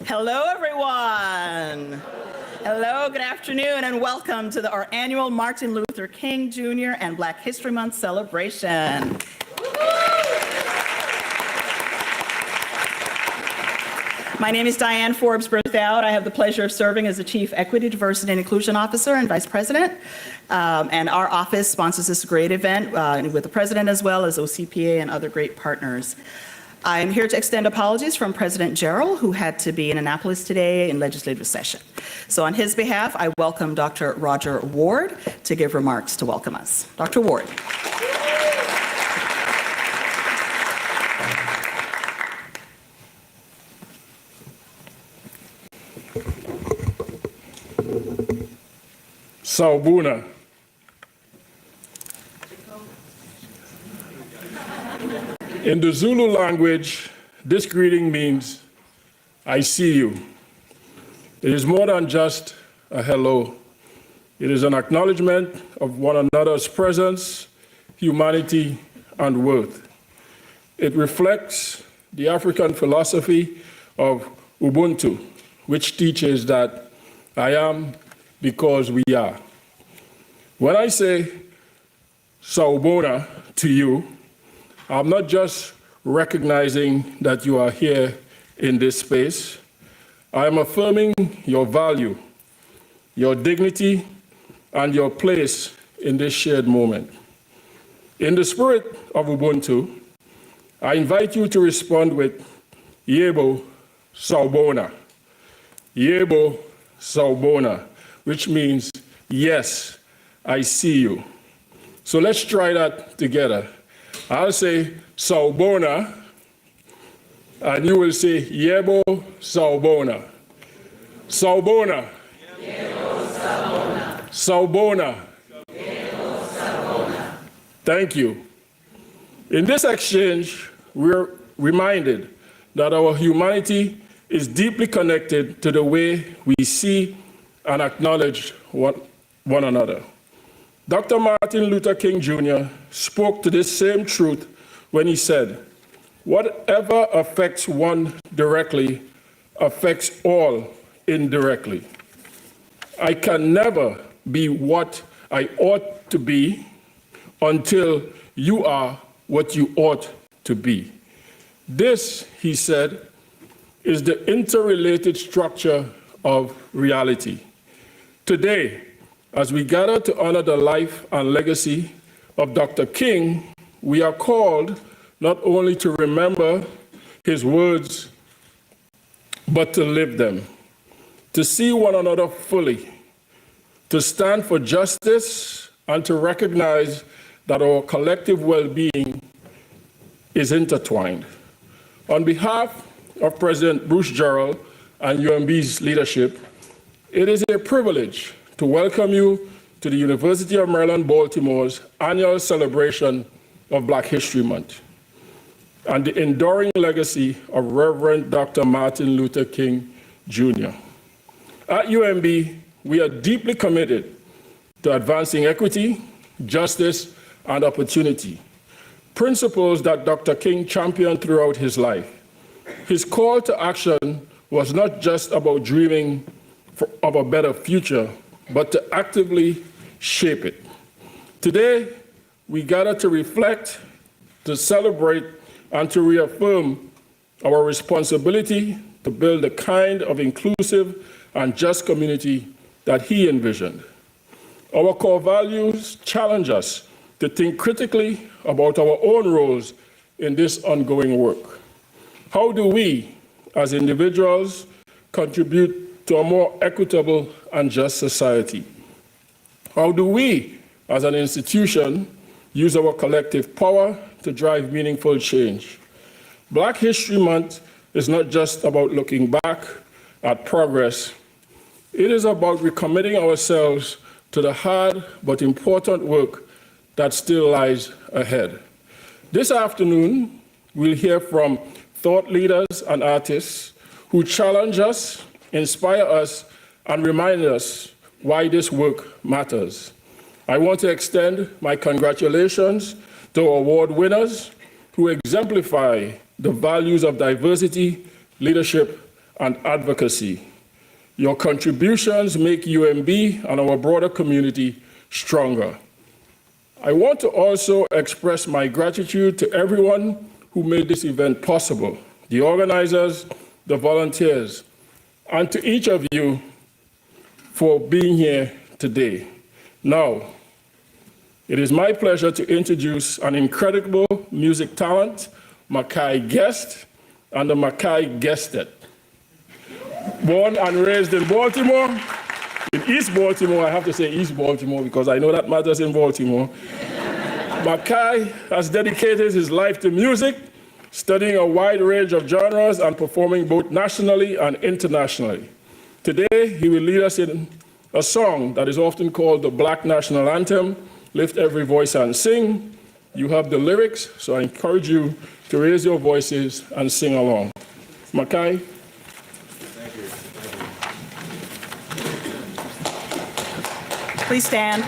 Hello, everyone. Hello, good afternoon, and welcome to our annual Martin Luther King Jr. and Black History Month celebration. My name is Diane Forbes Berthoud. I have the pleasure of serving as the Chief Equity, Diversity, and Inclusion Officer and Vice President. And our office sponsors this great event with the President as well as OCPA and other great partners. I'm here to extend apologies from President Gerald, who had to be in Annapolis today in legislative session. So on his behalf, I welcome Dr. Roger Ward to give remarks to welcome us. Dr. Ward. Sawubona. In the Zulu language, this greeting means, I see you. It is more than just a hello. It is an acknowledgement of one another's presence, humanity, and worth. It reflects the African philosophy of Ubuntu, which teaches that I am because we are. When I say Sawubona to you, I'm not just recognizing that you are here in this space. I am affirming your value, your dignity, and your place in this shared moment. In the spirit of Ubuntu, I invite you to respond with Yebo Sawubona. Yebo Sawubona, which means, yes, I see you. So let's try that together. I'll say Sawubona, and you will say Yebo Sawubona. Sawubona. Yebo Sawubona. Sawubona. Yebo Sawubona. Thank you. In this exchange, we're reminded that our humanity is deeply connected to the way we see and acknowledge one another. Dr. Martin Luther King Jr. spoke to this same truth when he said, whatever affects one directly affects all indirectly. I can never be what I ought to be until you are what you ought to be. This, he said, is the interrelated structure of reality. Today, as we gather to honor the life and legacy of Dr. King, we are called not only to remember his words, but to live them, to see one another fully, to stand for justice, and to recognize that our collective well-being is intertwined. On behalf of President Bruce Gerald and UMB's leadership, it is a privilege to welcome you to the University of Maryland, Baltimore's annual celebration of Black History Month and the enduring legacy of Reverend Dr. Martin Luther King Jr. At UMB, we are deeply committed to advancing equity, justice, and opportunity, principles that Dr. King championed throughout his life. His call to action was not just about dreaming of a better future, but to actively shape it. Today, we gather to reflect, to celebrate, and to reaffirm our responsibility to build the kind of inclusive and just community that he envisioned. Our core values challenge us to think critically about our own roles in this ongoing work. How do we, as individuals, contribute to a more equitable and just society? How do we, as an institution, use our collective power to drive meaningful change? Black History Month is not just about looking back at progress. It is about recommitting ourselves to the hard but important work that still lies ahead. This afternoon, we'll hear from thought leaders and artists who challenge us, inspire us, and remind us why this work matters. I want to extend my congratulations to our award winners who exemplify the values of diversity, leadership, and advocacy. Your contributions make UMB and our broader community stronger. I want to also express my gratitude to everyone who made this event possible, the organizers, the volunteers, and to each of you for being here today. Now, it is my pleasure to introduce an incredible music talent, Makai Guest and the Makai Guestet. Born and raised in Baltimore, in East Baltimore, I have to say East Baltimore because I know that matters in Baltimore. Makai has dedicated his life to music, studying a wide range of genres and performing both nationally and internationally. Today, he will lead us in a song that is often called the Black National Anthem, Lift Every Voice and Sing. You have the lyrics, so I encourage you to raise your voices and sing along. Makai. Thank you. Please stand.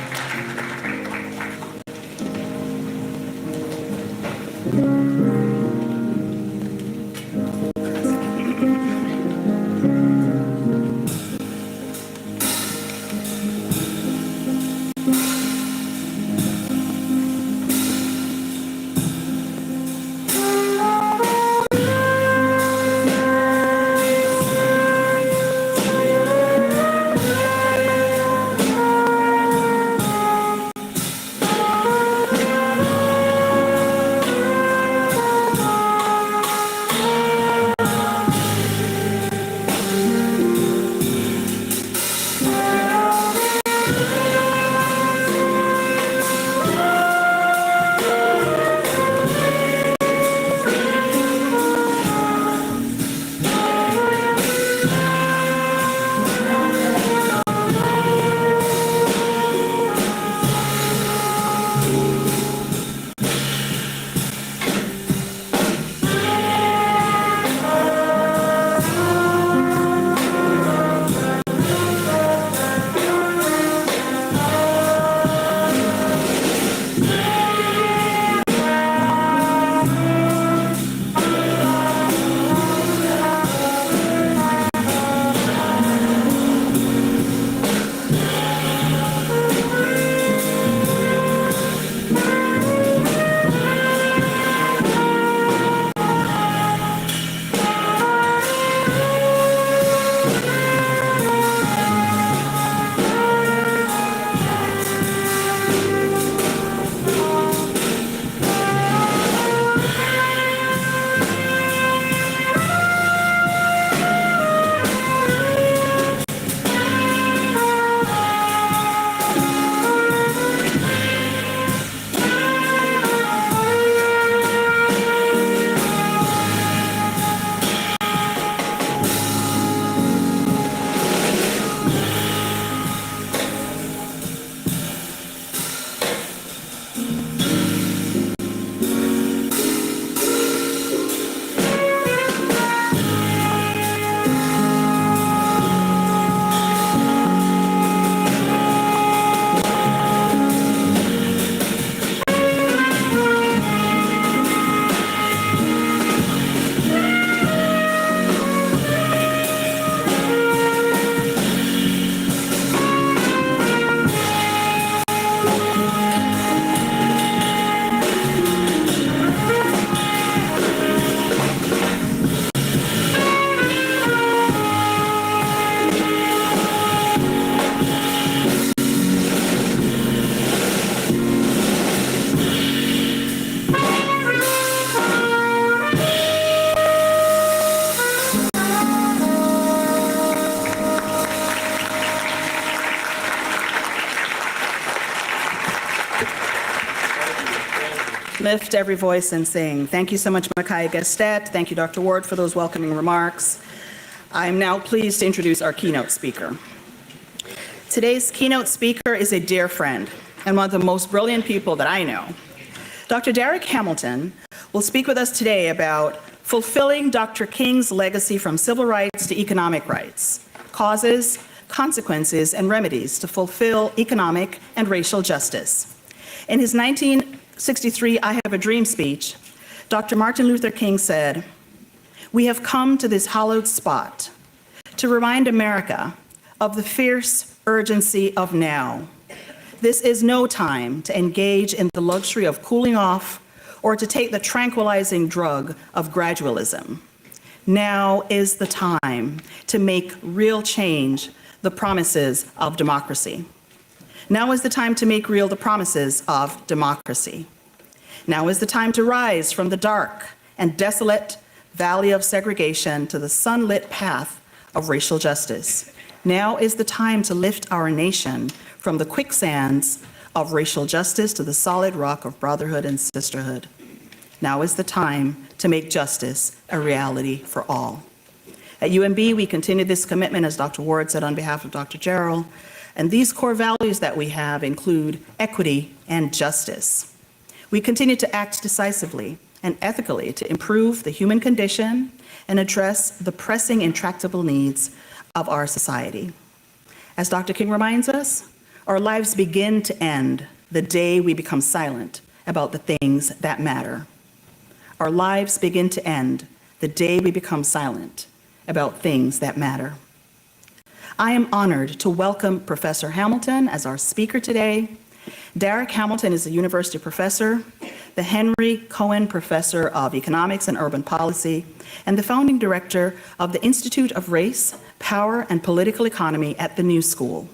Lift every voice and sing. Thank you so much, Makai Guestet. Thank you, Dr. Ward, for those welcoming remarks. I'm now pleased to introduce our keynote speaker. Today's keynote speaker is a dear friend and one of the most brilliant people that I know. Dr. Darrick Hamilton will speak with us today about fulfilling Dr. King's legacy from civil rights to economic rights, causes, consequences, and remedies to fulfill economic and racial justice. In his 1963 I Have a Dream speech, Dr. Martin Luther King said, we have come to this hallowed spot to remind America of the fierce urgency of now. This is no time to engage in the luxury of cooling off or to take the tranquilizing drug of gradualism. Now is the time to make real change the promises of democracy. Now is the time to make real the promises of democracy. Now is the time to rise from the dark and desolate valley of segregation to the sunlit path of racial justice. Now is the time to lift our nation from the quicksands of racial justice to the solid rock of brotherhood and sisterhood. Now is the time to make justice a reality for all. At UMB, we continue this commitment, as Dr. Ward said on behalf of Dr. Jarrell, and these core values that we have include equity and justice. We continue to act decisively and ethically to improve the human condition and address the pressing, intractable needs of our society. As Dr. King reminds us, our lives begin to end the day we become silent about the things that matter. Our lives begin to end the day we become silent about things that matter. I am honored to welcome Professor Hamilton as our speaker today. Darrick Hamilton is a university professor, the Henry Cohen Professor of Economics and Urban Policy, and the founding director of the Institute of Race, Power, and Political Economy at the New School.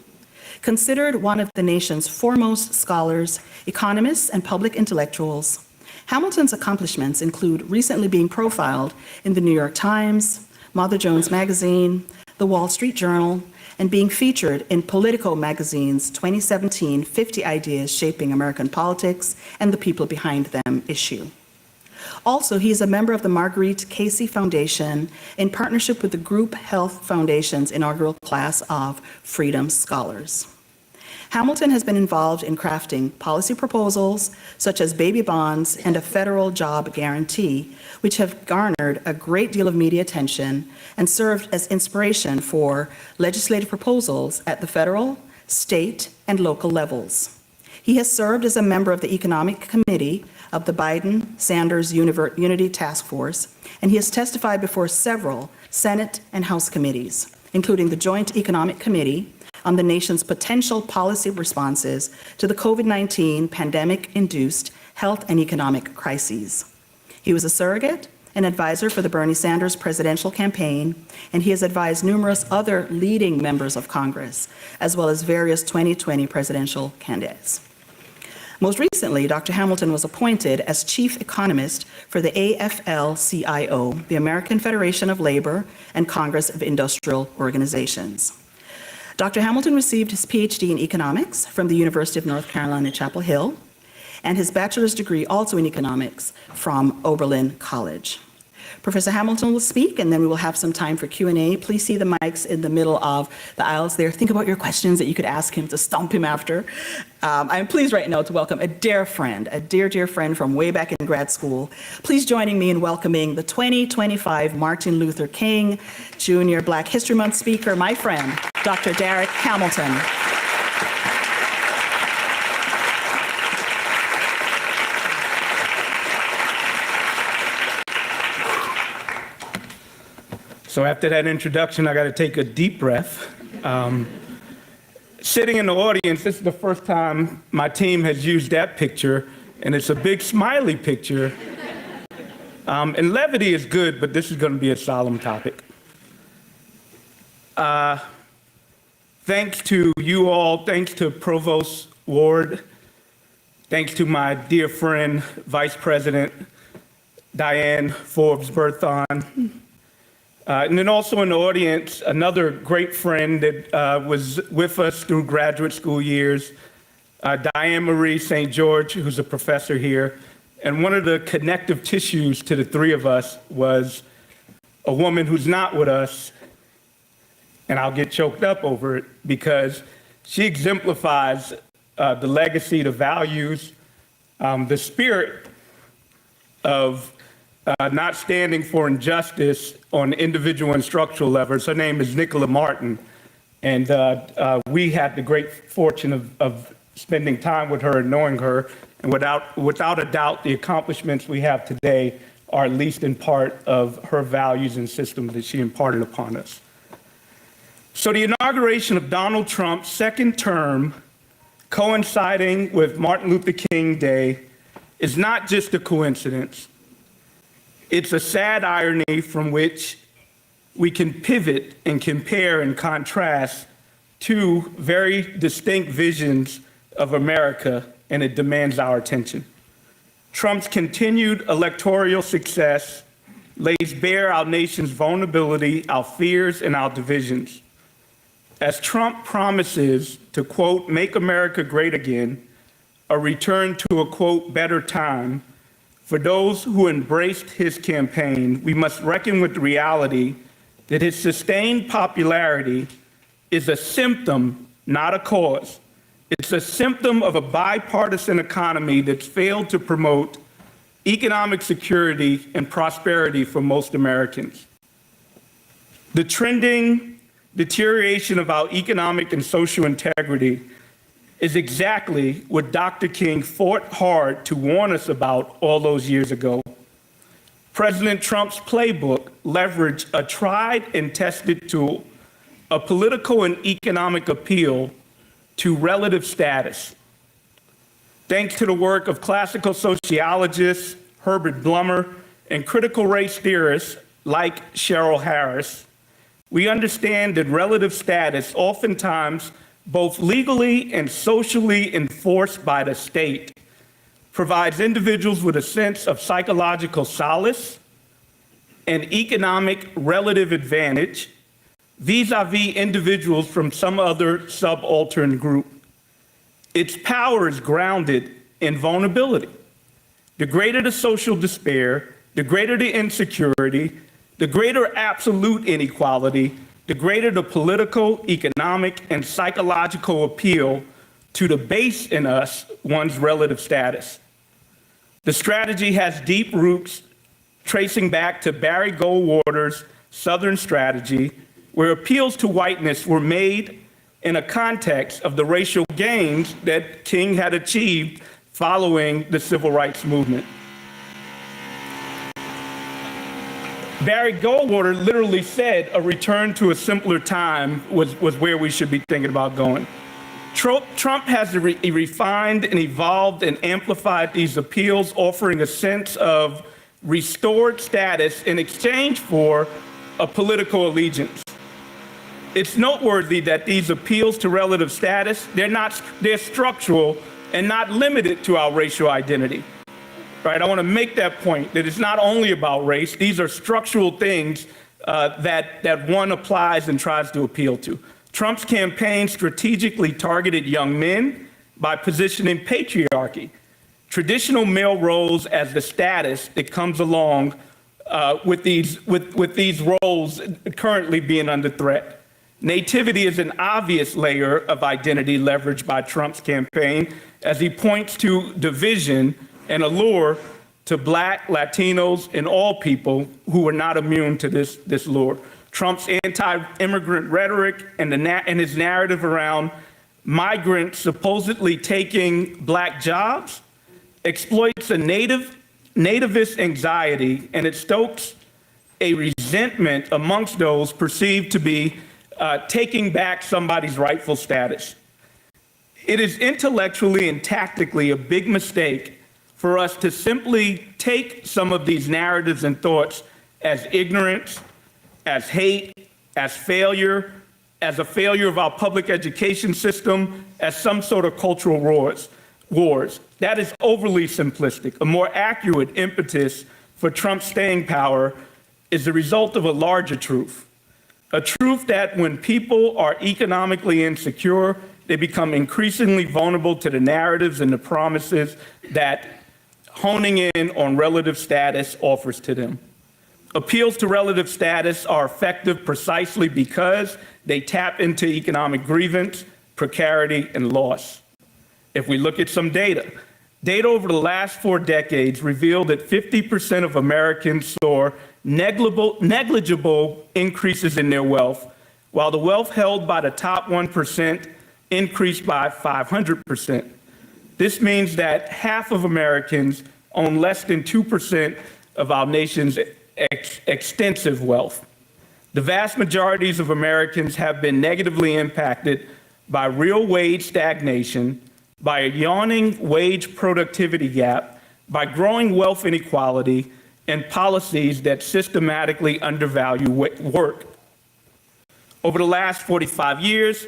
Considered one of the nation's foremost scholars, economists, and public intellectuals, Hamilton's accomplishments include recently being profiled in the New York Times, Mother Jones Magazine, the Wall Street Journal, and being featured in Politico Magazine's 2017 50 Ideas Shaping American Politics and the People Behind Them issue. Also, he is a member of the Marguerite Casey Foundation in partnership with the Group Health Foundation's inaugural class of Freedom Scholars. Hamilton has been involved in crafting policy proposals such as baby bonds and a federal job guarantee, which have garnered a great deal of media attention and served as inspiration for legislative proposals at the federal, state, and local levels. He has served as a member of the Economic Committee of the Biden-Sanders Unity Task Force, and he has testified before several Senate and House committees, including the Joint Economic Committee on the nation's potential policy responses to the COVID-19 pandemic-induced health and economic crises. He was a surrogate and advisor for the Bernie Sanders presidential campaign, and he has advised numerous other leading members of Congress, as well as various 2020 presidential candidates. Most recently, Dr. Hamilton was appointed as chief economist for the AFL-CIO, the American Federation of Labor and Congress of Industrial Organizations. Dr. Hamilton received his PhD in economics from the University of North Carolina, Chapel Hill, and his bachelor's degree also in economics from Oberlin College. Professor Hamilton will speak, and then we will have some time for Q&A. Please see the mics in the middle of the aisles there. Think about your questions that you could ask him to stump him after. I am pleased right now to welcome a dear friend, a dear, dear friend from way back in grad school. Please joining me in welcoming the 2025 Martin Luther King Jr. Black History Month speaker, my friend, Dr. Darrick Hamilton. So after that introduction, I got to take a deep breath. Sitting in the audience, this is the first time my team has used that picture, and it's a big smiley picture. And levity is good, but this is going to be a solemn topic. Thanks to you all, thanks to Provost Ward, thanks to my dear friend, Vice President Diane Forbes-Berthon, and then also in the audience, another great friend that was with us through graduate school years, Diane Marie St. George, who's a professor here. And one of the connective tissues to the three of us was a woman who's not with us, and I'll get choked up over it because she exemplifies the legacy, the values, the spirit of not standing for injustice on individual and structural levels. Her name is Nicola Martin, and we had the great fortune of spending time with her and knowing her, and without a doubt, the accomplishments we have today or at least in part, of her values and systems that she imparted upon us. So the inauguration of Donald Trump's second term, coinciding with Martin Luther King Day, is not just a coincidence. It's a sad irony from which we can pivot and compare and contrast two very distinct visions of America, and it demands our attention. Trump's continued electoral success lays bare our nation's vulnerability, our fears, and our divisions. As Trump promises to, quote, make America great again, a return to a, quote, better time, for those who embraced his campaign, we must reckon with the reality that his sustained popularity is a symptom, not a cause. It's a symptom of a bipartisan economy that's failed to promote economic security and prosperity for most Americans. The trending deterioration of our economic and social integrity is exactly what Dr. King fought hard to warn us about all those years ago. President Trump's playbook leveraged a tried and tested tool, a political and economic appeal to relative status. Thanks to the work of classical sociologists Herbert Blummer and critical race theorists like Cheryl Harris, we understand that relative status, oftentimes both legally and socially enforced by the state, provides individuals with a sense of psychological solace and economic relative advantage vis-a-vis individuals from some other subaltern group. Its power is grounded in vulnerability. The greater the social despair, the greater the insecurity, the greater absolute inequality, the greater the political, economic, and psychological appeal to the base in us, one's relative status. The strategy has deep roots tracing back to Barry Goldwater's Southern strategy, where appeals to whiteness were made in a context of the racial gains that King had achieved following the civil rights movement. Barry Goldwater literally said a return to a simpler time was where we should be thinking about going. Trump has refined and evolved and amplified these appeals, offering a sense of restored status in exchange for a political allegiance. It's noteworthy that these appeals to relative status, they're structural and not limited to our racial identity. Right? I want to make that point, that it's not only about race. These are structural things that one applies and tries to appeal to. Trump's campaign strategically targeted young men by positioning patriarchy, traditional male roles, as the status that comes along with these roles currently being under threat. Nativity is an obvious layer of identity leveraged by Trump's campaign as he points to division and allure to Black, Latinos, and all people who are not immune to this lure. Trump's anti-immigrant rhetoric and his narrative around migrants supposedly taking Black jobs exploits a nativist anxiety, and it stokes a resentment amongst those perceived to be taking back somebody's rightful status. It is intellectually and tactically a big mistake for us to simply take some of these narratives and thoughts as ignorance, as hate, as failure, as a failure of our public education system, as some sort of cultural wars. That is overly simplistic. A more accurate impetus for Trump's staying power is the result of a larger truth. A truth that when people are economically insecure, they become increasingly vulnerable to the narratives and the promises that honing in on relative status offers to them. Appeals to relative status are effective precisely because they tap into economic grievance, precarity, and loss. If we look at some data over the last 4 decades revealed that 50% of Americans saw negligible increases in their wealth, while the wealth held by the top 1% increased by 500%. This means that half of Americans own less than 2% of our nation's extensive wealth. The vast majorities of Americans have been negatively impacted by real wage stagnation, by a yawning wage productivity gap, by growing wealth inequality, and policies that systematically undervalue work. Over the last 45 years,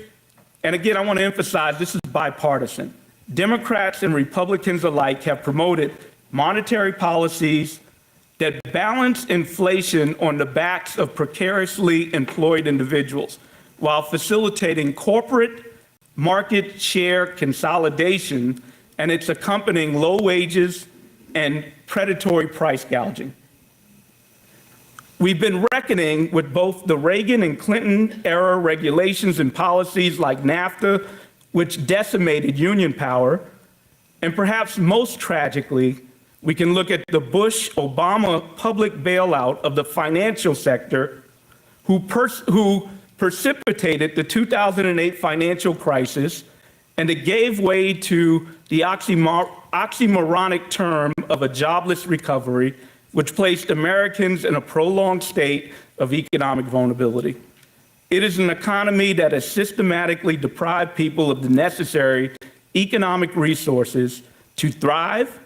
and again, I want to emphasize this is bipartisan, Democrats and Republicans alike have promoted monetary policies that balance inflation on the backs of precariously employed individuals while facilitating corporate market share consolidation and its accompanying low wages and predatory price gouging. We've been reckoning with both the Reagan and Clinton era regulations and policies like NAFTA, which decimated union power, and perhaps most tragically, we can look at the Bush-Obama public bailout of the financial sector, who precipitated the 2008 financial crisis, and it gave way to the oxymoronic term of a jobless recovery, which placed Americans in a prolonged state of economic vulnerability. It is an economy that has systematically deprived people of the necessary economic resources to thrive,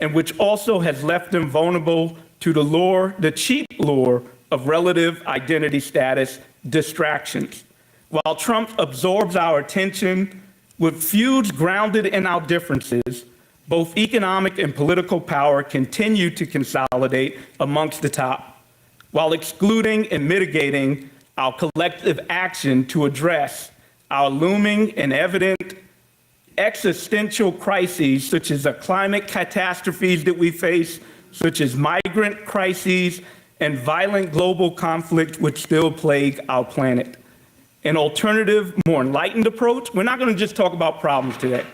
and which also has left them vulnerable to the cheap lure of relative identity status distractions. While Trump absorbs our attention with feuds grounded in our differences, both economic and political power continue to consolidate amongst the top, while excluding and mitigating our collective action to address our looming and evident existential crises, such as the climate catastrophes that we face, such as migrant crises and violent global conflict which still plague our planet. An alternative, more enlightened approach, we're not going to just talk about problems today.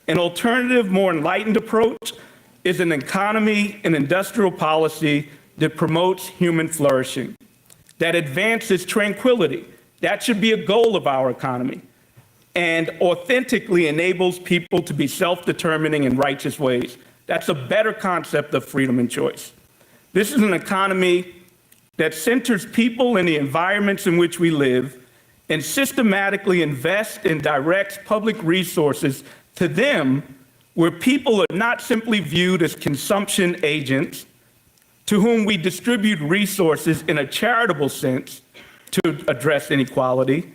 An alternative, more enlightened approach is an economy and industrial policy that promotes human flourishing, that advances tranquility. That should be a goal of our economy, and authentically enables people to be self-determining in righteous ways. That's a better concept of freedom and choice. This is an economy that centers people and the environments in which we live and systematically invests and directs public resources to them, where people are not simply viewed as consumption agents to whom we distribute resources in a charitable sense to address inequality,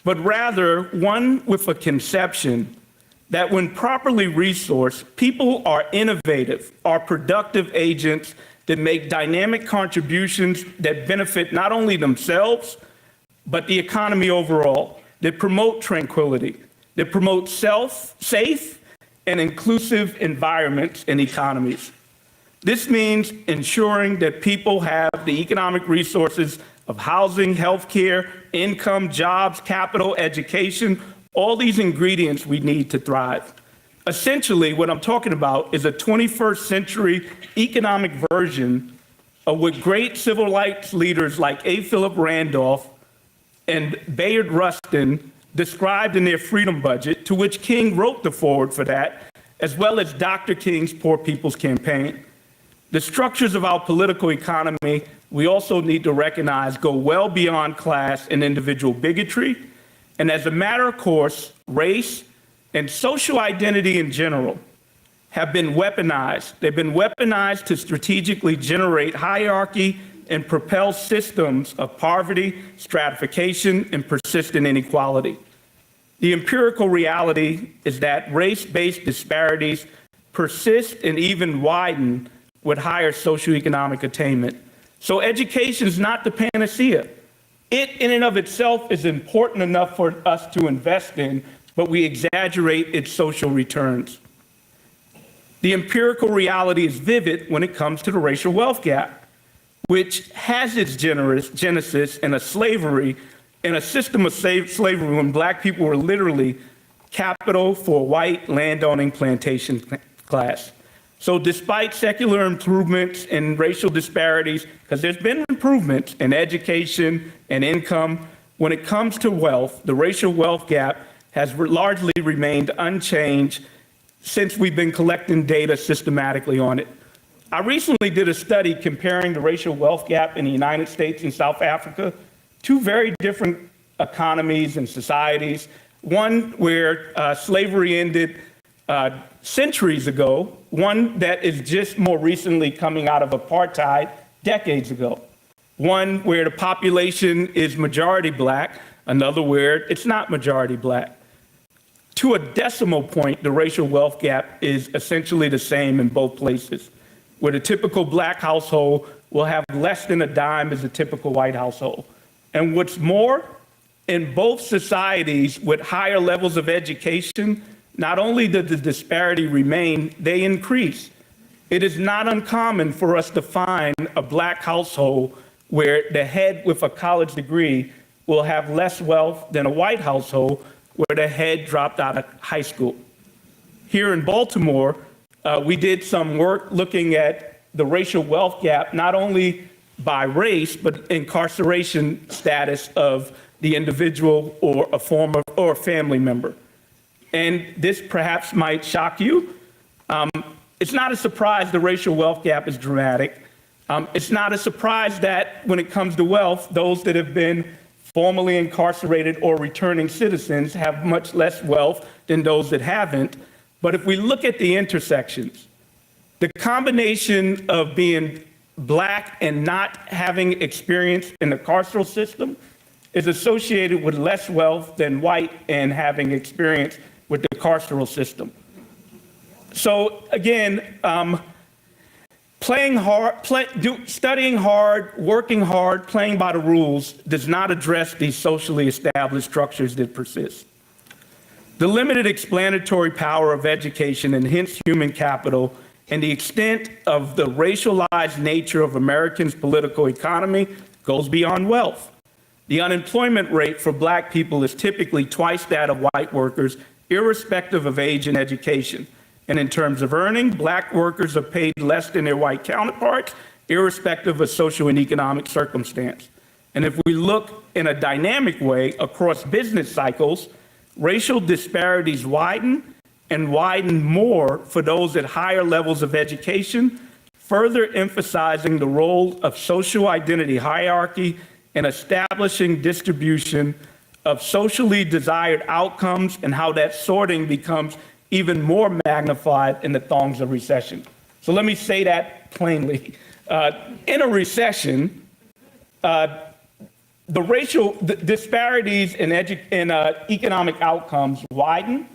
but rather one with a conception that when properly resourced, people are innovative, are productive agents that make dynamic contributions that benefit not only themselves, but the economy overall, that promote tranquility, that promote safe and inclusive environments and economies. This means ensuring that people have the economic resources of housing, healthcare, income, jobs, capital, education, all these ingredients we need to thrive. Essentially, what I'm talking about is a 21st century economic version of what great civil rights leaders like A. Philip Randolph and Bayard Rustin described in their Freedom Budget, to which King wrote the foreword for that, as well as Dr. King's Poor People's Campaign. The structures of our political economy, we also need to recognize, go well beyond class and individual bigotry. And as a matter of course, race and social identity in general have been weaponized. They've been weaponized to strategically generate hierarchy and propel systems of poverty, stratification, and persistent inequality. The empirical reality is that race-based disparities persist and even widen with higher socioeconomic attainment. So education is not the panacea. It in and of itself is important enough for us to invest in, but we exaggerate its social returns. The empirical reality is vivid when it comes to the racial wealth gap, which has its genesis in a system of slavery when black people were literally capital for white landowning plantation class. So despite secular improvements in racial disparities, because there's been improvements in education and income, when it comes to wealth, the racial wealth gap has largely remained unchanged since we've been collecting data systematically on it. I recently did a study comparing the racial wealth gap in the United States and South Africa, two very different economies and societies, one where slavery ended centuries ago, one that is just more recently coming out of apartheid decades ago, one where the population is majority black, another where it's not majority black. To a decimal point, the racial wealth gap is essentially the same in both places, where the typical black household will have less than a dime as a typical white household. And what's more, in both societies with higher levels of education, not only did the disparity remain, they increase. It is not uncommon for us to find a black household where the head with a college degree will have less wealth than a white household where the head dropped out of high school. Here in Baltimore, we did some work looking at the racial wealth gap, not only by race, but incarceration status of the individual or a former or a family member. And this perhaps might shock you. It's not a surprise the racial wealth gap is dramatic. It's not a surprise that when it comes to wealth, those that have been formerly incarcerated or returning citizens have much less wealth than those that haven't. But if we look at the intersections, the combination of being black and not having experience in the carceral system is associated with less wealth than white and having experience with the carceral system. So again, playing hard, studying hard, working hard, playing by the rules does not address these socially established structures that persist. The limited explanatory power of education and hence human capital and the extent of the racialized nature of Americans' political economy goes beyond wealth. The unemployment rate for black people is typically twice that of white workers, irrespective of age and education. And in terms of earning, black workers are paid less than their white counterparts, irrespective of social and economic circumstance. And if we look in a dynamic way across business cycles, racial disparities widen and widen more for those at higher levels of education, further emphasizing the role of social identity hierarchy in establishing distribution of socially desired outcomes and how that sorting becomes even more magnified in the thongs of recession. So let me say that plainly. In a recession, the racial disparities in economic outcomes widen,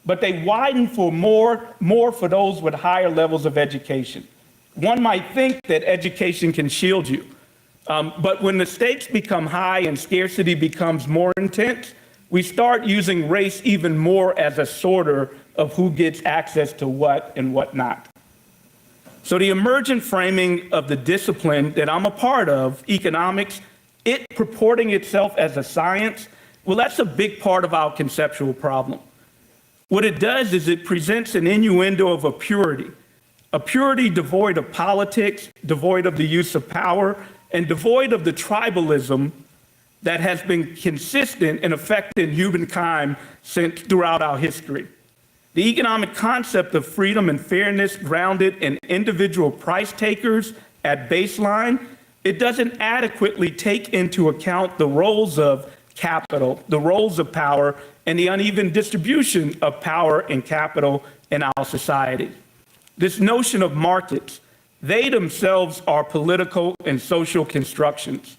but they widen for more for those with higher levels of education. One might think that education can shield you, but when the stakes become high and scarcity becomes more intense, we start using race even more as a sorter of who gets access to what and what not. So the emergent framing of the discipline that I'm a part of, economics, it purporting itself as a science, well, that's a big part of our conceptual problem. What it does is it presents an innuendo of a purity devoid of politics, devoid of the use of power, and devoid of the tribalism that has been consistent and affected humankind since throughout our history. The economic concept of freedom and fairness grounded in individual price takers at baseline, it doesn't adequately take into account the roles of capital, the roles of power, and the uneven distribution of power and capital in our society. This notion of markets, they themselves are political and social constructions.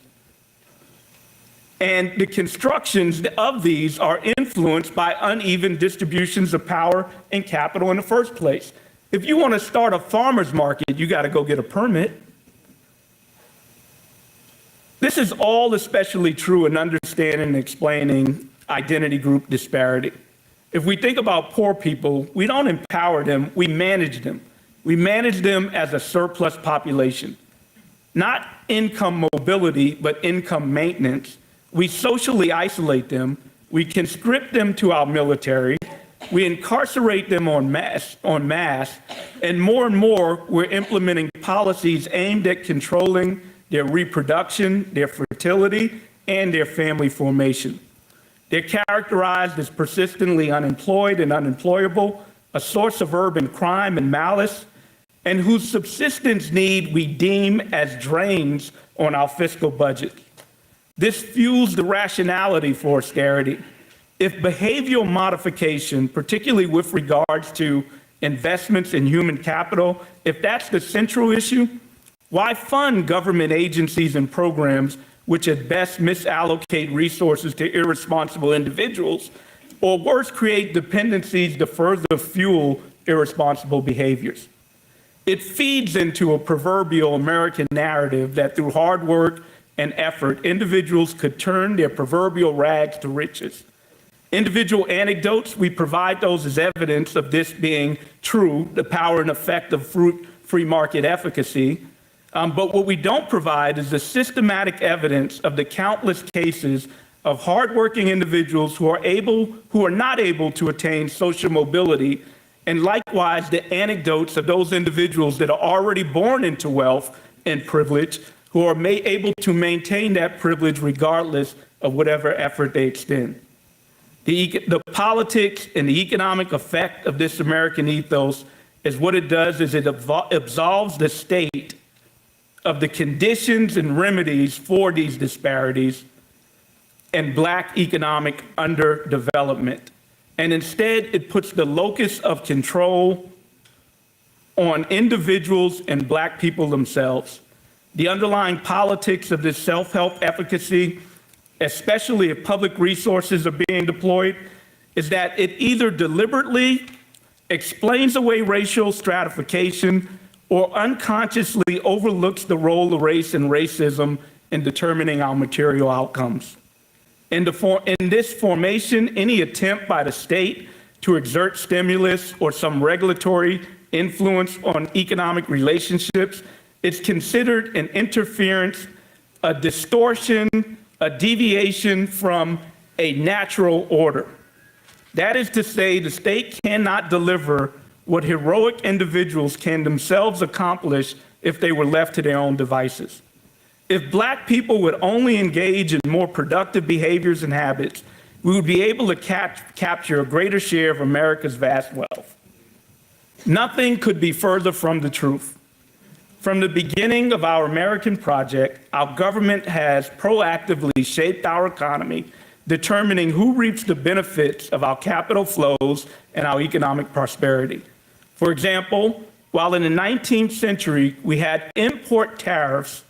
And the constructions of these are influenced by uneven distributions of power and capital in the first place. If you want to start a farmer's market, you got to go get a permit. This is all especially true in understanding and explaining identity group disparity. If we think about poor people, we don't empower them, we manage them. We manage them as a surplus population. Not income mobility, but income maintenance. We socially isolate them, we conscript them to our military, we incarcerate them en masse, and more, we're implementing policies aimed at controlling their reproduction, their fertility, and their family formation. They're characterized as persistently unemployed and unemployable, a source of urban crime and malice, and whose subsistence need we deem as drains on our fiscal budget. This fuels the rationality for austerity. If behavioral modification, particularly with regards to investments in human capital, if that's the central issue, why fund government agencies and programs which at best misallocate resources to irresponsible individuals, or worse, create dependencies to further fuel irresponsible behaviors? It feeds into a proverbial American narrative that through hard work and effort, individuals could turn their proverbial rags to riches. Individual anecdotes, we provide those as evidence of this being true, the power and effect of free market efficacy. But what we don't provide is the systematic evidence of the countless cases of hardworking individuals who are not able to attain social mobility, and likewise the anecdotes of those individuals that are already born into wealth and privilege, who are able to maintain that privilege regardless of whatever effort they extend. The politics and the economic effect of this American ethos is what it does is it absolves the state of the conditions and remedies for these disparities and Black economic underdevelopment. And instead, it puts the locus of control on individuals and Black people themselves. The underlying politics of this self-help efficacy, especially if public resources are being deployed, is that it either deliberately explains away racial stratification or unconsciously overlooks the role of race and racism in determining our material outcomes. In this formation, any attempt by the state to exert stimulus or some regulatory influence on economic relationships is considered an interference, a distortion, a deviation from a natural order. That is to say, the state cannot deliver what heroic individuals can themselves accomplish if they were left to their own devices. If Black people would only engage in more productive behaviors and habits, we would be able to capture a greater share of America's vast wealth. Nothing could be further from the truth. From the beginning of our American project, our government has proactively shaped our economy, determining who reaps the benefits of our capital flows and our economic prosperity. For example, while in the 19th century we had import tariffs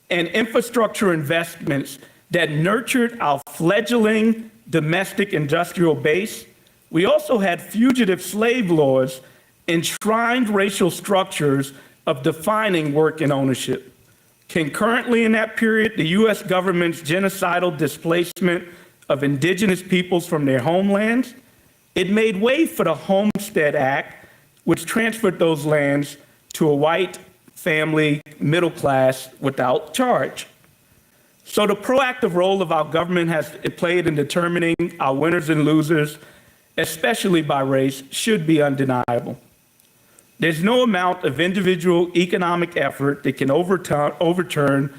and infrastructure investments that nurtured our fledgling domestic industrial base, we also had fugitive slave laws enshrined racial structures of defining work and ownership. Concurrently in that period, the US government's genocidal displacement of indigenous peoples from their homelands, it made way for the Homestead Act, which transferred those lands to a white family middle class without charge. So the proactive role of our government has played in determining our winners and losers, especially by race, should be undeniable. There's no amount of individual economic effort that can overturn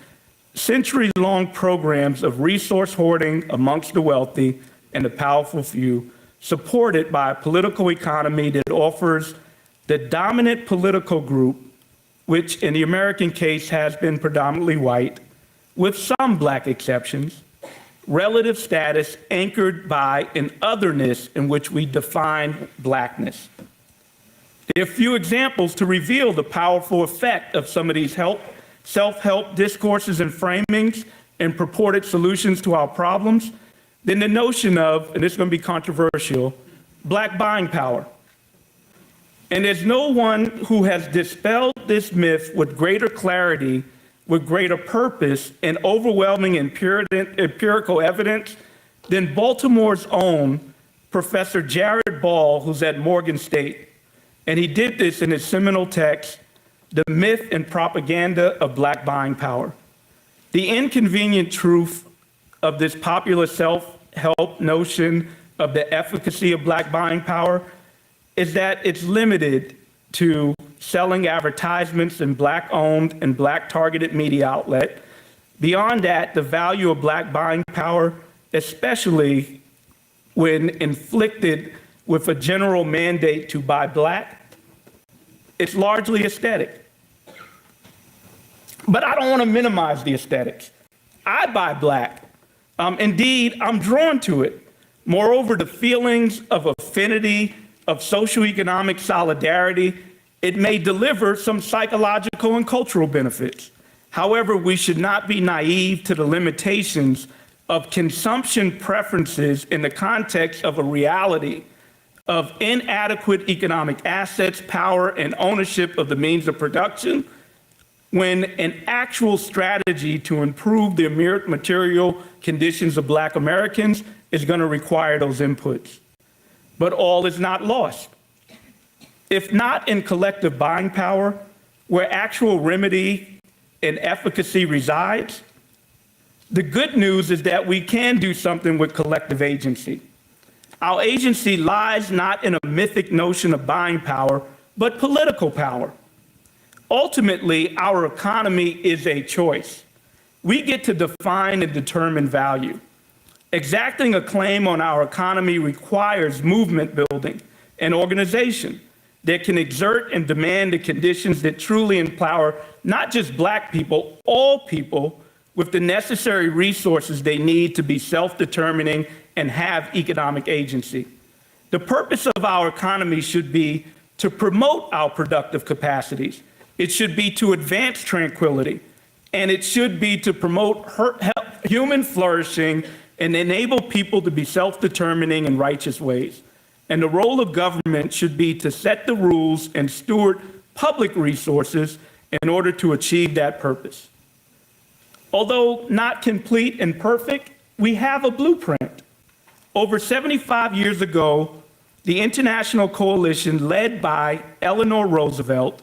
century-long programs of resource hoarding amongst the wealthy and the powerful few, supported by a political economy that offers the dominant political group, which in the American case has been predominantly white, with some Black exceptions, relative status anchored by an otherness in which we define Blackness. There are few examples to reveal the powerful effect of some of these self-help discourses and framings and purported solutions to our problems than the notion of, and this is going to be controversial, Black buying power. And there's no one who has dispelled this myth with greater clarity, with greater purpose, and overwhelming empirical evidence than Baltimore's own Professor Jared Ball, who's at Morgan State. And he did this in his seminal text, The Myth and Propaganda of Black Buying Power. The inconvenient truth of this popular self-help notion of the efficacy of Black buying power is that it's limited to selling advertisements in Black-owned and Black-targeted media outlet. Beyond that, the value of Black buying power, especially when inflicted with a general mandate to buy Black, It's largely aesthetic. But I don't want to minimize the aesthetics. I buy black. Indeed, I'm drawn to it. Moreover, the feelings of affinity, of socioeconomic solidarity, it may deliver some psychological and cultural benefits. However, we should not be naive to the limitations of consumption preferences in the context of a reality of inadequate economic assets, power, and ownership of the means of production, when an actual strategy to improve the material conditions of Black Americans is going to require those inputs. But all is not lost. If not in collective buying power, where actual remedy and efficacy resides, the good news is that we can do something with collective agency. Our agency lies not in a mythic notion of buying power, but political power. Ultimately, our economy is a choice. We get to define and determine value. Exacting a claim on our economy requires movement building and organization that can exert and demand the conditions that truly empower not just Black people, all people with the necessary resources they need to be self-determining and have economic agency. The purpose of our economy should be to promote our productive capacities. It should be to advance tranquility, and it should be to promote human flourishing and enable people to be self-determining in righteous ways. And the role of government should be to set the rules and steward public resources in order to achieve that purpose. Although not complete and perfect, we have a blueprint. Over 75 years ago, the international coalition led by Eleanor Roosevelt,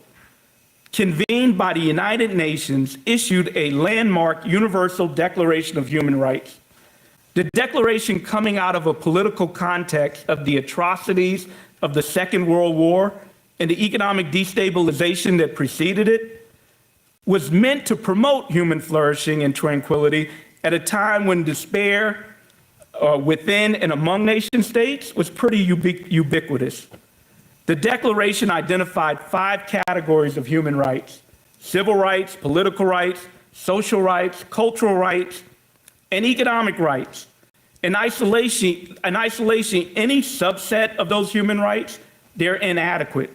convened by the United Nations, issued a landmark Universal Declaration of Human Rights. The declaration, coming out of a political context of the atrocities of the Second World War and the economic destabilization that preceded it, was meant to promote human flourishing and tranquility at a time when despair within and among nation states was pretty ubiquitous. The Declaration identified 5 categories of human rights: civil rights, political rights, social rights, cultural rights, and economic rights. In isolation, any subset of those human rights, they're inadequate.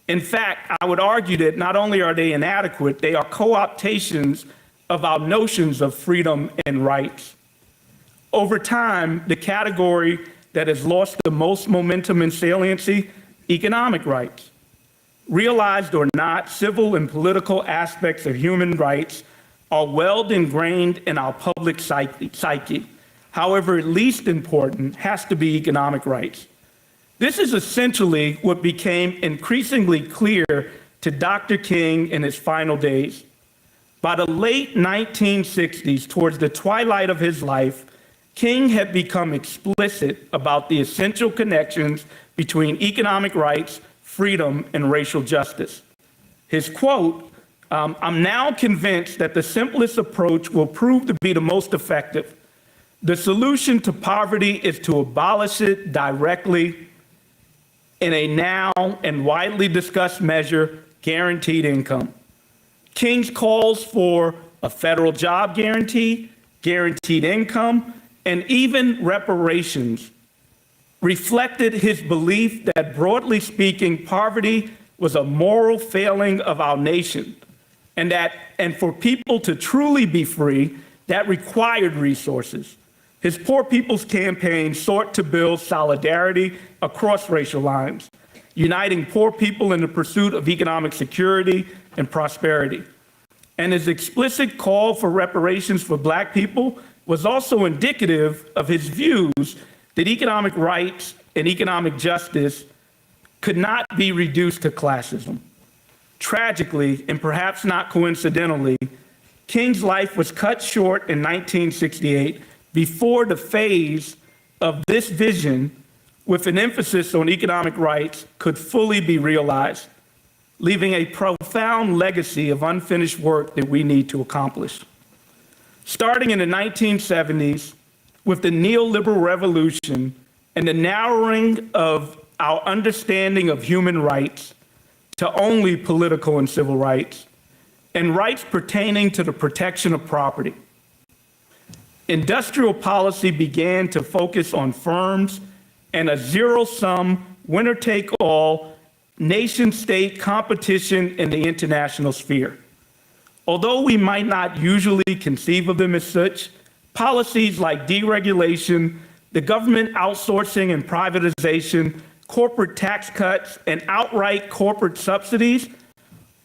In fact, I would argue that not only are they inadequate, they are co-optations of our notions of freedom and rights. Over time, the category that has lost the most momentum and saliency, economic rights. Realized or not, civil and political aspects of human rights are well ingrained in our public psyche. However, least important has to be economic rights. This is essentially what became increasingly clear to Dr. King in his final days. By the late 1960s, towards the twilight of his life, King had become explicit about the essential connections between economic rights, freedom, and racial justice. His quote, "I'm now convinced that the simplest approach will prove to be the most effective. The solution to poverty is to abolish it directly in a now and widely discussed measure, guaranteed income." King's calls for a federal job guarantee, guaranteed income, and even reparations reflected his belief that, broadly speaking, poverty was a moral failing of our nation, and for people to truly be free, that required resources. His Poor People's Campaign sought to build solidarity across racial lines, uniting poor people in the pursuit of economic security and prosperity. And his explicit call for reparations for Black people was also indicative of his views that economic rights and economic justice could not be reduced to classism. Tragically, and perhaps not coincidentally, King's life was cut short in 1968 before the phase of this vision, with an emphasis on economic rights, could fully be realized, leaving a profound legacy of unfinished work that we need to accomplish. Starting in the 1970s, with the neoliberal revolution and the narrowing of our understanding of human rights to only political and civil rights, and rights pertaining to the protection of property. Industrial policy began to focus on firms and a zero-sum, winner-take-all, nation-state competition in the international sphere. Although we might not usually conceive of them as such, policies like deregulation, the government outsourcing and privatization, corporate tax cuts, and outright corporate subsidies,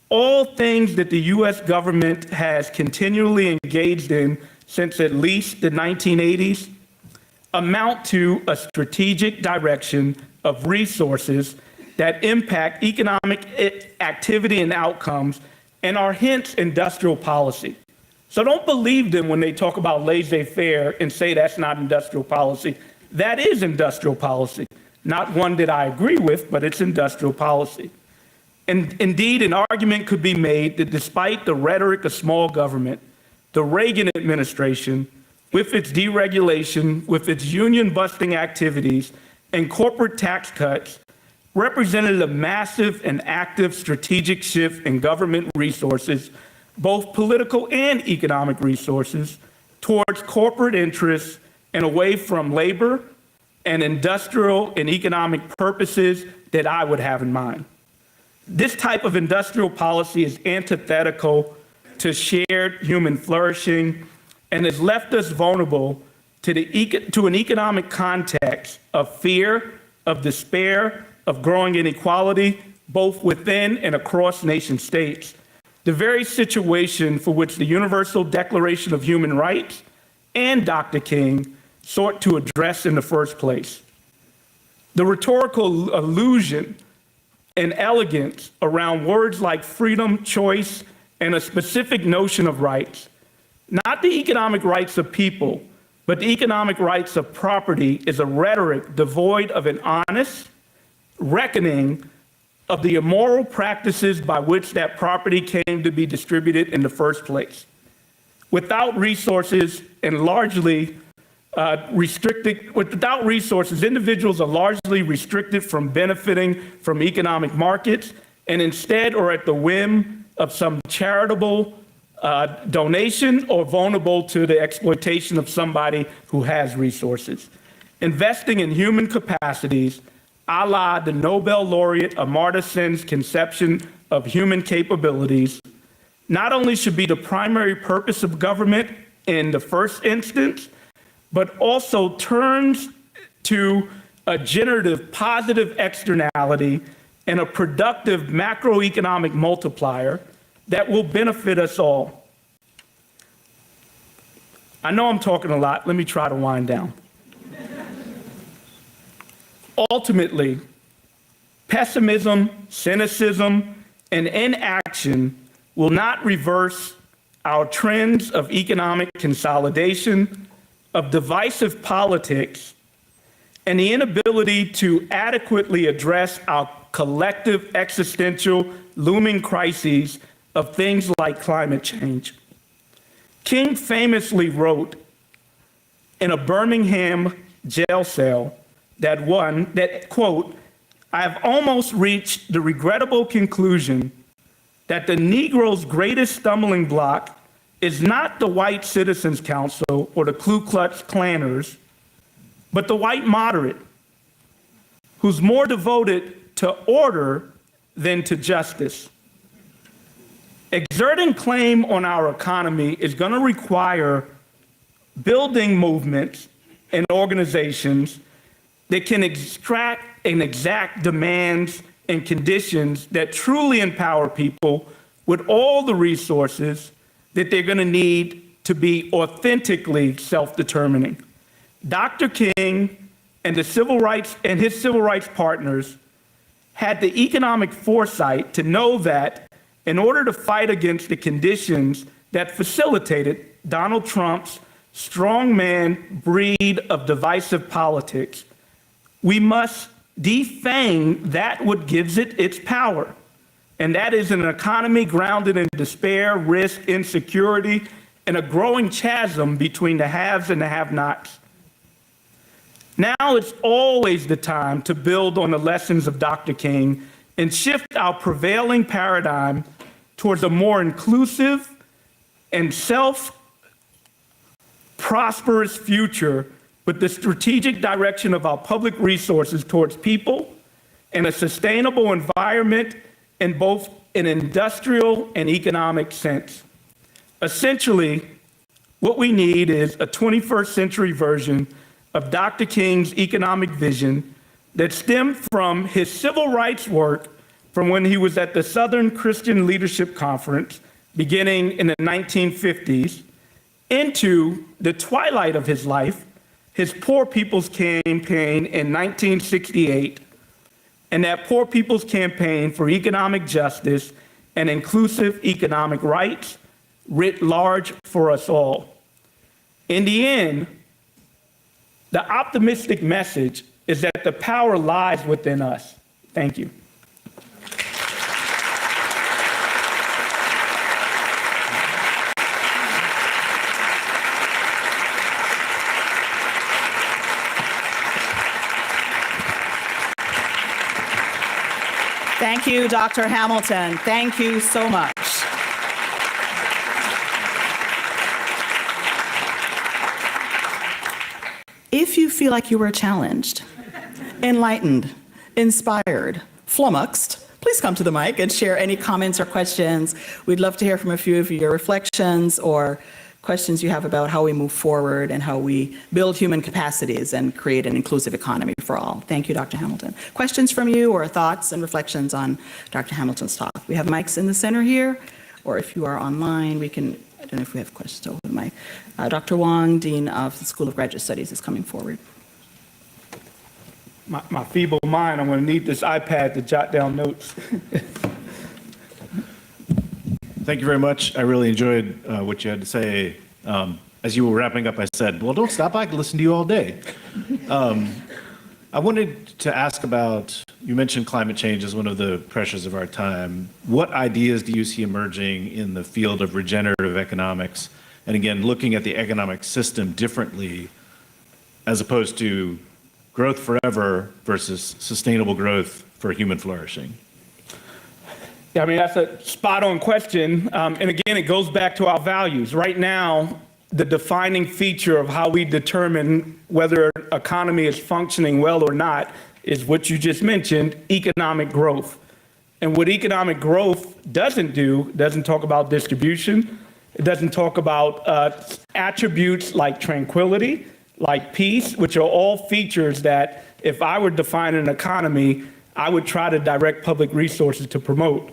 all things that the US government has continually engaged in since at least the 1980s, amount to a strategic direction of resources that impact economic activity and outcomes and are hence industrial policy. So don't believe them when they talk about laissez-faire and say that's not industrial policy. That is industrial policy. Not one that I agree with, but it's industrial policy. And indeed, an argument could be made that despite the rhetoric of small government, the Reagan administration, with its deregulation, with its union-busting activities and corporate tax cuts, represented a massive and active strategic shift in government resources, both political and economic resources, towards corporate interests and away from labor and industrial and economic purposes that I would have in mind. This type of industrial policy is antithetical to shared human flourishing and has left us vulnerable to an economic context of fear, of despair, of growing inequality, both within and across nation states, the very situation for which the Universal Declaration of Human Rights and Dr. King sought to address in the first place. The rhetorical allusion and elegance around words like freedom, choice, and a specific notion of rights, not the economic rights of people, but the economic rights of property, is a rhetoric devoid of an honest reckoning of the immoral practices by which that property came to be distributed in the first place. Without resources and largely without resources, individuals are largely restricted from benefiting from economic markets and instead are at the whim of some charitable donation or vulnerable to the exploitation of somebody who has resources. Investing in human capacities, a la the Nobel laureate Amartya Sen's conception of human capabilities, not only should be the primary purpose of government in the first instance, but also turns to a generative positive externality and a productive macroeconomic multiplier that will benefit us all. I know I'm talking a lot. Let me try to wind down. Ultimately, pessimism, cynicism, and inaction will not reverse our trends of economic consolidation, of divisive politics, and the inability to adequately address our collective existential looming crises of things like climate change. King famously wrote in a Birmingham jail cell that, quote, "I have almost reached the regrettable conclusion that the Negro's greatest stumbling block is not the White Citizens Council or the Ku Klux Klanners, but the white moderate, who's more devoted to order than to justice." Exerting claim on our economy is going to require building movements and organizations that can extract and exact demands and conditions that truly empower people with all the resources that they're going to need to be authentically self-determining. Dr. King and his civil rights partners had the economic foresight to know that in order to fight against the conditions that facilitated Donald Trump's strongman breed of divisive politics, we must defang that what gives it its power. And that is an economy grounded in despair, risk, insecurity, and a growing chasm between the haves and the have-nots. Now it's always the time to build on the lessons of Dr. King and shift our prevailing paradigm towards a more inclusive and self-prosperous future with the strategic direction of our public resources towards people and a sustainable environment in both an industrial and economic sense. Essentially, what we need is a 21st century version of Dr. King's economic vision that stemmed from his civil rights work from when he was at the Southern Christian Leadership Conference beginning in the 1950s into the twilight of his life, his Poor People's Campaign in 1968, and that Poor People's Campaign for Economic Justice and Inclusive Economic Rights writ large for us all. In the end, the optimistic message is that the power lies within us. Thank you. Thank you, Dr. Hamilton. Thank you so much. If you feel like you were challenged, enlightened, inspired, flummoxed, please come to the mic and share any comments or questions. We'd love to hear from a few of your reflections or questions you have about how we move forward and how we build human capacities and create an inclusive economy for all. Thank you, Dr. Hamilton. Questions from you or thoughts and reflections on Dr. Hamilton's talk? We have mics in the center here, or if you are online, we can, I don't know if we have questions over the mic. Dr. Wong, Dean of the School of Graduate Studies, is coming forward. My feeble mind, I'm going to need this iPad to jot down notes. Thank you very much. I really enjoyed what you had to say. As you were wrapping up, I said, well, don't stop. I can listen to you all day. I wanted to ask about, you mentioned climate change as one of the pressures of our time. What ideas do you see emerging in the field of regenerative economics? And again, looking at the economic system differently, as opposed to growth forever versus sustainable growth for human flourishing? Yeah, I mean, that's a spot-on question. And again, it goes back to our values. Right now, the defining feature of how we determine whether an economy is functioning well or not is what you just mentioned, economic growth. And what economic growth doesn't do, doesn't talk about distribution. It doesn't talk about attributes like tranquility, like peace, which are all features that if I were defining an economy, I would try to direct public resources to promote.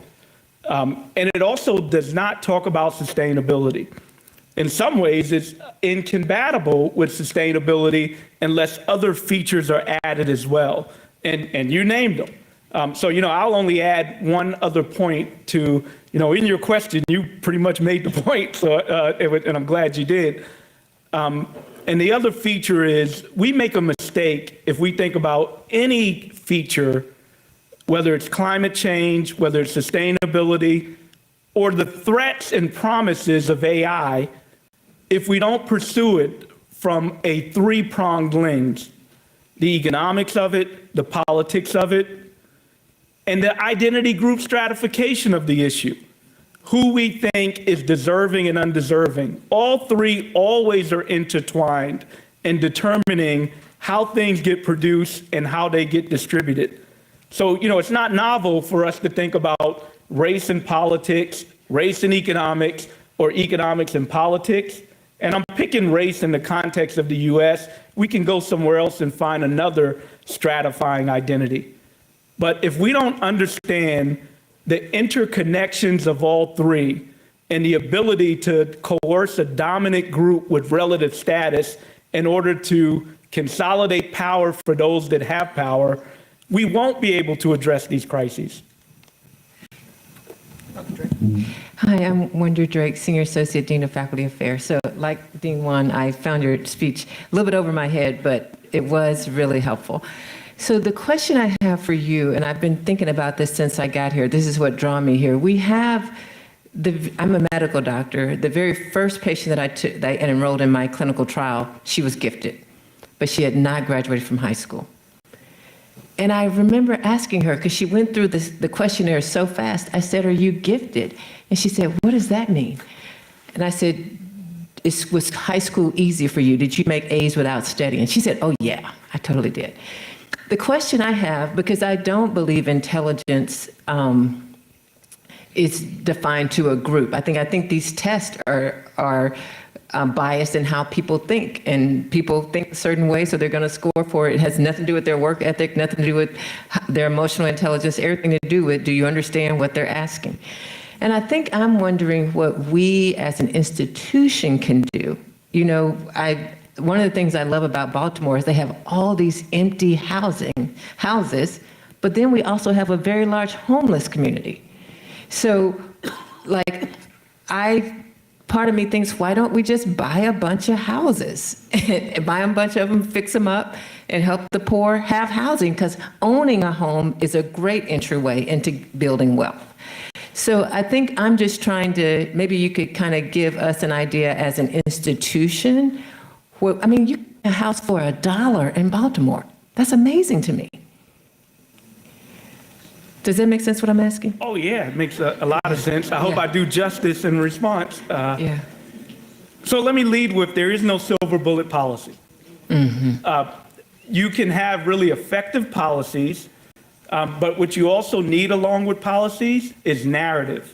And it also does not talk about sustainability. In some ways, it's incompatible with sustainability unless other features are added as well. And you named them. So, I'll only add one other point to, in your question, you pretty much made the point, so, and I'm glad you did. And the other feature is we make a mistake if we think about any feature, whether it's climate change, whether it's sustainability, or the threats and promises of AI, if we don't pursue it from a three-pronged lens: the economics of it, the politics of it, and the identity group stratification of the issue. Who we think is deserving and undeserving. All three always are intertwined in determining how things get produced and how they get distributed. So, it's not novel for us to think about race and politics, race and economics, or economics and politics. And I'm picking race in the context of the US. We can go somewhere else and find another stratifying identity. But if we don't understand the interconnections of all three and the ability to coerce a dominant group with relative status in order to consolidate power for those that have power, we won't be able to address these crises. Hi, I'm Wonder Drake, Senior Associate Dean of Faculty Affairs. So like Dean Wan, I found your speech a little bit over my head, but it was really helpful. So the question I have for you, and I've been thinking about this since I got here, this is what drew me here. I'm a medical doctor. The very first patient that enrolled in my clinical trial, she was gifted, but she had not graduated from high school. And I remember asking her, because she went through the questionnaire so fast, I said, "Are you gifted?" And she said, "What does that mean?" And I said, "Was high school easy for you? Did you make A's without studying?" She said, "Oh yeah, I totally did." The question I have, because I don't believe intelligence is defined to a group. I think these tests are biased in how people think, and people think a certain way, so they're going to score for it. It has nothing to do with their work ethic, nothing to do with their emotional intelligence, everything to do with, do you understand what they're asking? And I think I'm wondering what we as an institution can do. You know, one of the things I love about Baltimore is they have all these empty houses, but then we also have a very large homeless community. So, like, part of me thinks, why don't we just buy a bunch of houses? Buy a bunch of them, fix them up, and help the poor have housing, because owning a home is a great entryway into building wealth. So I think I'm just trying to, maybe you could kind of give us an idea as an institution. Well, I mean, you get a house for $1 in Baltimore. That's amazing to me. Does that make sense what I'm asking? Oh, yeah, it makes a lot of sense. I hope I do justice in response. Yeah. So let me lead with, there is no silver bullet policy. You can have really effective policies, but what you also need along with policies is narrative.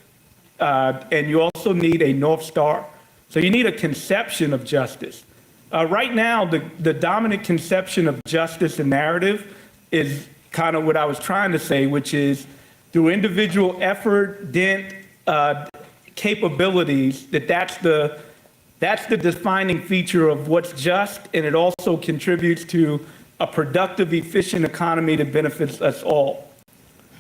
And you also need a North Star. So you need a conception of justice. Right now, the dominant conception of justice and narrative is kind of what I was trying to say, which is through individual effort, dent, capabilities, that's the defining feature of what's just, and it also contributes to a productive, efficient economy that benefits us all.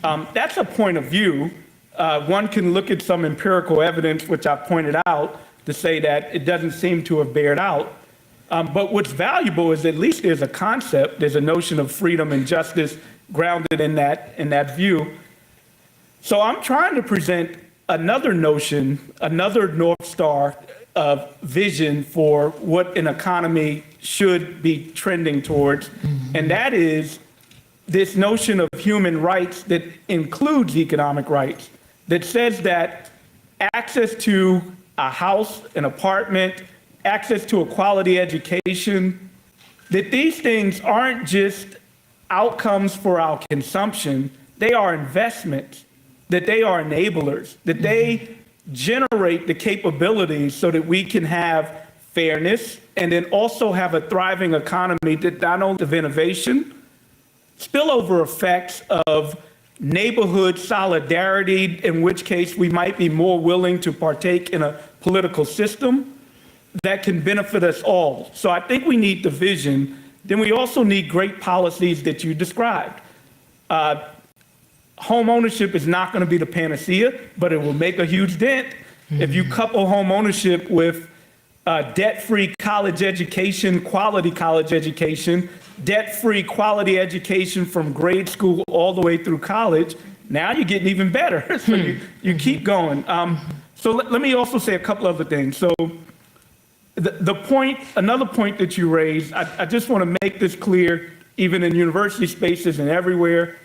That's a point of view. One can look at some empirical evidence, which I pointed out, to say that it doesn't seem to have bared out. But what's valuable is at least there's a concept, there's a notion of freedom and justice grounded in that view. So I'm trying to present another notion, another North Star of vision for what an economy should be trending towards. And that is this notion of human rights that includes economic rights, that says that access to a house, an apartment, access to a quality education, that these things aren't just outcomes for our consumption, they are investments, that they are enablers, that they generate the capabilities so that we can have fairness and then also have a thriving economy that not only of innovation, spillover effects of neighborhood solidarity, in which case we might be more willing to partake in a political system that can benefit us all. So I think we need the vision. Then we also need great policies that you described. Home ownership is not going to be the panacea, but it will make a huge dent. If you couple home ownership with debt-free college education, quality college education, debt-free quality education from grade school all the way through college, now you're getting even better. So you keep going. So let me also say a couple other things. So another point that you raised, I just want to make this clear, even in university spaces and everywhere.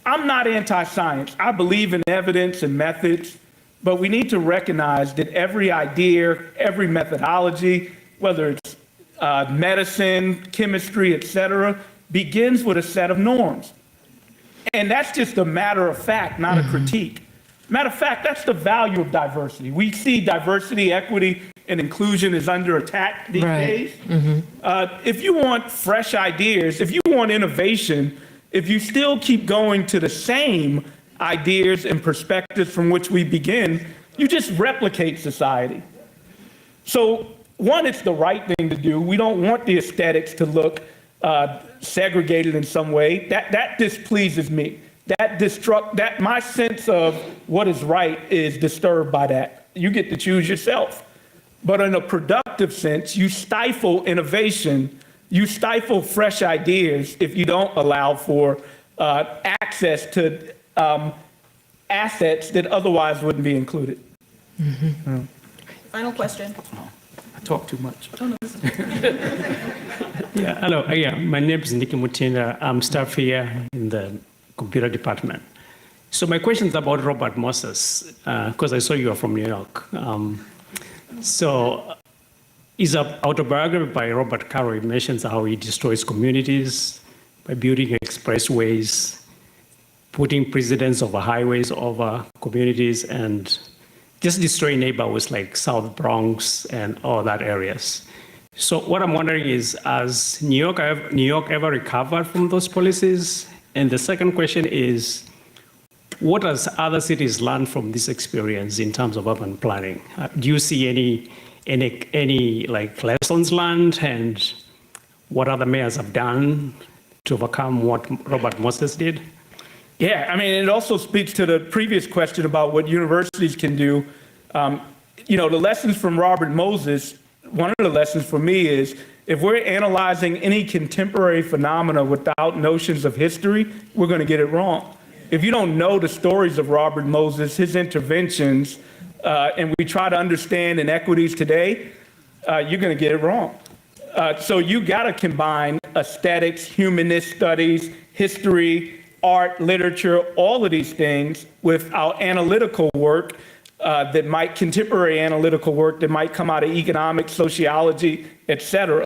I'm not anti-science. I believe in evidence and methods, but we need to recognize that every idea, every methodology, whether it's medicine, chemistry, et cetera, begins with a set of norms. And that's just a matter of fact, not a critique. Matter of fact, that's the value of diversity. We see diversity, equity, and inclusion is under attack these days. If you want fresh ideas, if you want innovation, if you still keep going to the same ideas and perspectives from which we begin, you just replicate society. So one, it's the right thing to do. We don't want the aesthetics to look segregated in some way. That displeases me. That my sense of what is right is disturbed by that. You get to choose yourself. But in a productive sense, you stifle innovation, you stifle fresh ideas if you don't allow for access to assets that otherwise wouldn't be included. Final question. I talk too much. Oh, no, this is- Yeah, hello. Yeah, my name is Nicky Mutinda. I'm staff here in the computer department. So my question is about Robert Moses, because I saw you are from New York. So his autobiography by Robert Caro mentions how he destroys communities by building expressways, putting precedents over highways over communities, and just destroying neighborhoods like South Bronx and all that areas. So what I'm wondering is, has New York ever recovered from those policies? And the second question is, what has other cities learned from this experience in terms of urban planning? Do you see any like lessons learned, and what other mayors have done to overcome what Robert Moses did? Yeah, I mean, it also speaks to the previous question about what universities can do. The lessons from Robert Moses, one of the lessons for me is, if we're analyzing any contemporary phenomena without notions of history, we're going to get it wrong. If you don't know the stories of Robert Moses, his interventions, and we try to understand inequities today, you're going to get it wrong. So you got to combine aesthetics, humanist studies, history, art, literature, all of these things with our analytical work contemporary analytical work that might come out of economics, sociology, et cetera.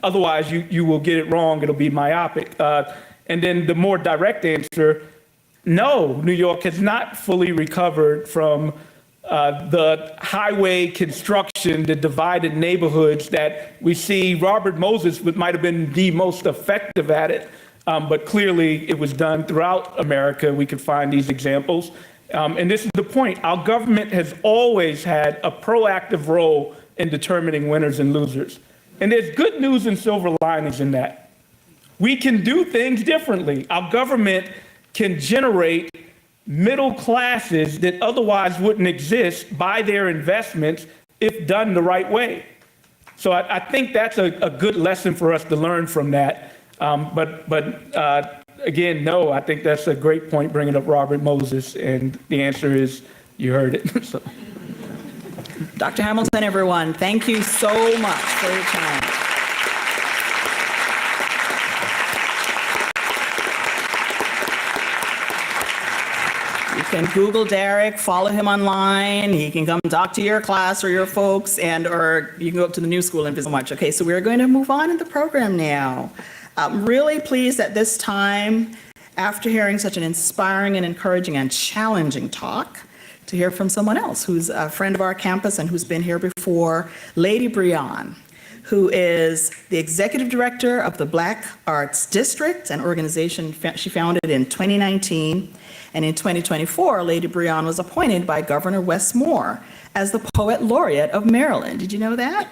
Otherwise, you will get it wrong. It'll be myopic. And then the more direct answer, no, New York has not fully recovered from the highway construction, the divided neighborhoods that we see. Robert Moses might have been the most effective at it, but clearly it was done throughout America. We could find these examples. And this is the point. Our government has always had a proactive role in determining winners and losers. And there's good news and silver linings in that. We can do things differently. Our government can generate middle classes that otherwise wouldn't exist by their investments if done the right way. So I think that's a good lesson for us to learn from that. Again, no, I think that's a great point, bringing up Robert Moses, and the answer is you heard it. So. Dr. Hamilton, everyone, thank you so much for your time. You can Google Darrick, follow him online. He can come talk to your class or your folks, or you can go up to the new school and visit much. Okay, so we're going to move on in the program now. I'm really pleased at this time, after hearing such an inspiring and encouraging and challenging talk, to hear from someone else who's a friend of our campus and who's been here before, Lady Breon, who is the executive director of the Black Arts District, an organization she founded in 2019. And in 2024, Lady Breon was appointed by Governor Wes Moore as the Poet Laureate of Maryland. Did you know that?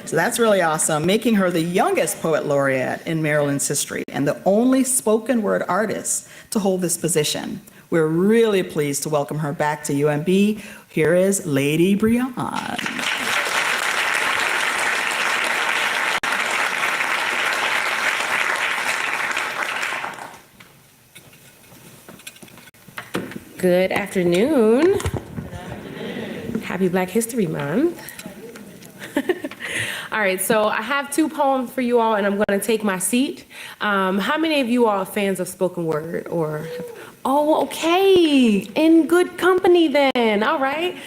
So that's really awesome, making her the youngest Poet Laureate in Maryland's history and the only spoken word artist to hold this position. We're really pleased to welcome her back to UMB. Here is Lady Breon. Good afternoon. Happy Black History Month. All right, so I have two poems for you all, and I'm going to take my seat. How many of you all are fans of spoken word? Oh, okay, in good company then. All right.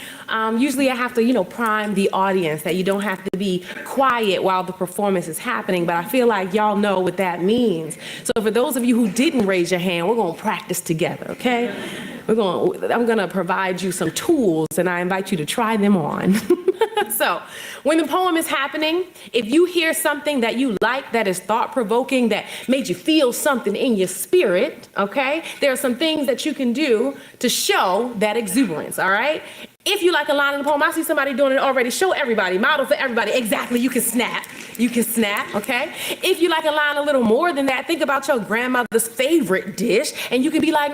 Usually I have to, prime the audience that you don't have to be quiet while the performance is happening, but I feel like y'all know what that means. So for those of you who didn't raise your hand, we're going to practice together, okay? I'm going to provide you some tools, and I invite you to try them on. So when the poem is happening, if you hear something that you like, that is thought-provoking, that made you feel something in your spirit, okay, there are some things that you can do to show that exuberance, all right? If you like a line in the poem, I see somebody doing it already. Show everybody, model for everybody. Exactly, you can snap. You can snap, okay? If you like a line a little more than that, think about your grandmother's favorite dish, and you can be like,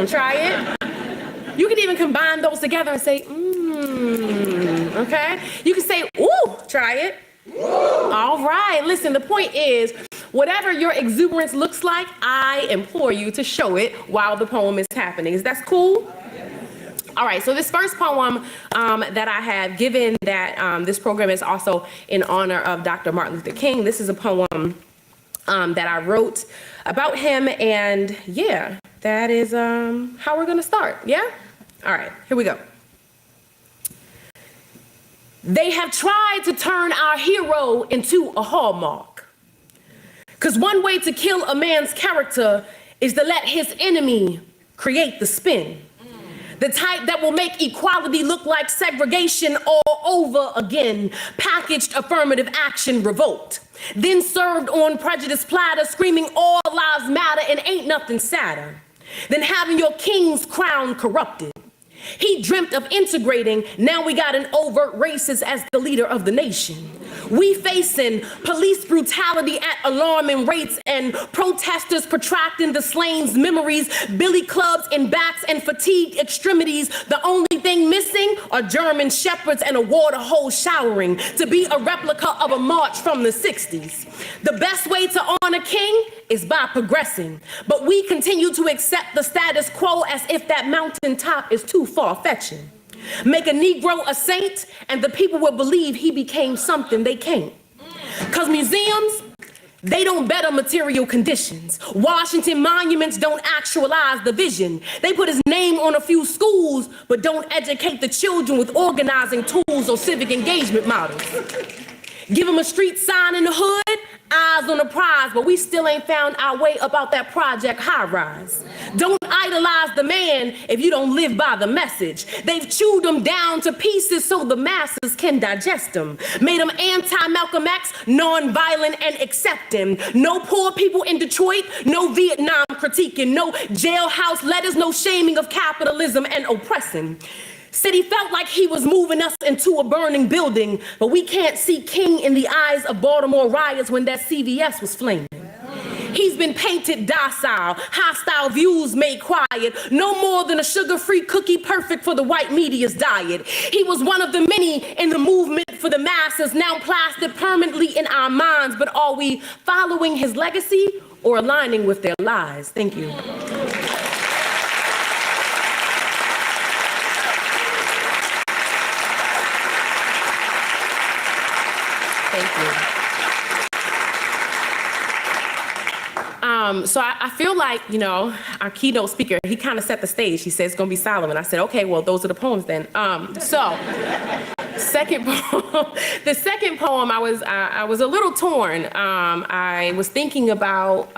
try it. You can even combine those together and say, okay? You can say, ooh, try it. All right, listen, the point is, whatever your exuberance looks like, I implore you to show it while the poem is happening. Is that cool? All right, so this first poem that I have, given that this program is also in honor of Dr. Martin Luther King, this is a poem that I wrote about him, and yeah, that is how we're gonna start, yeah? All right, here we go. They have tried to turn our hero into a hallmark. 'Cause one way to kill a man's character is to let his enemy create the spin. The type that will make equality look like segregation all over again. Packaged affirmative action revolt. Then served on prejudice platter, screaming all lives matter and ain't nothing sadder than having your king's crown corrupted. He dreamt of integrating, now we got an overt racist as the leader of the nation. We facing police brutality at alarming rates and protesters protracting the slain's memories, billy clubs in backs and fatigued extremities. The only thing missing are German shepherds and a water hose showering to be a replica of a march from the 60s. The best way to honor King is by progressing, but we continue to accept the status quo as if that mountaintop is too far-fetching. Make a Negro a saint, and the people will believe he became something they can't. 'Cause museums, they don't better material conditions. Washington monuments don't actualize the vision. They put his name on a few schools, but don't educate the children with organizing tools or civic engagement models. Give them a street sign in the hood, eyes on the prize, but we still ain't found our way about that project high rise. Don't idolize the man if you don't live by the message. They've chewed them down to pieces so the masses can digest them. Made them anti-Malcolm X, non-violent and accepting. No poor people in Detroit, no Vietnam critiquing, no jailhouse letters, no shaming of capitalism and oppressing. Said he felt like he was moving us into a burning building, but we can't see King in the eyes of Baltimore riots when that CVS was flaming. He's been painted docile, hostile views made quiet, no more than a sugar-free cookie perfect for the white media's diet. He was one of the many in the movement for the masses, now plastered permanently in our minds, but are we following his legacy or aligning with their lies? Thank you. Thank you. So I feel like, you know, our keynote speaker, he kind of set the stage. He said it's going to be solemn. And I said, okay, well, those are the poems then. Second poem, the second poem, I was a little torn. I was thinking about,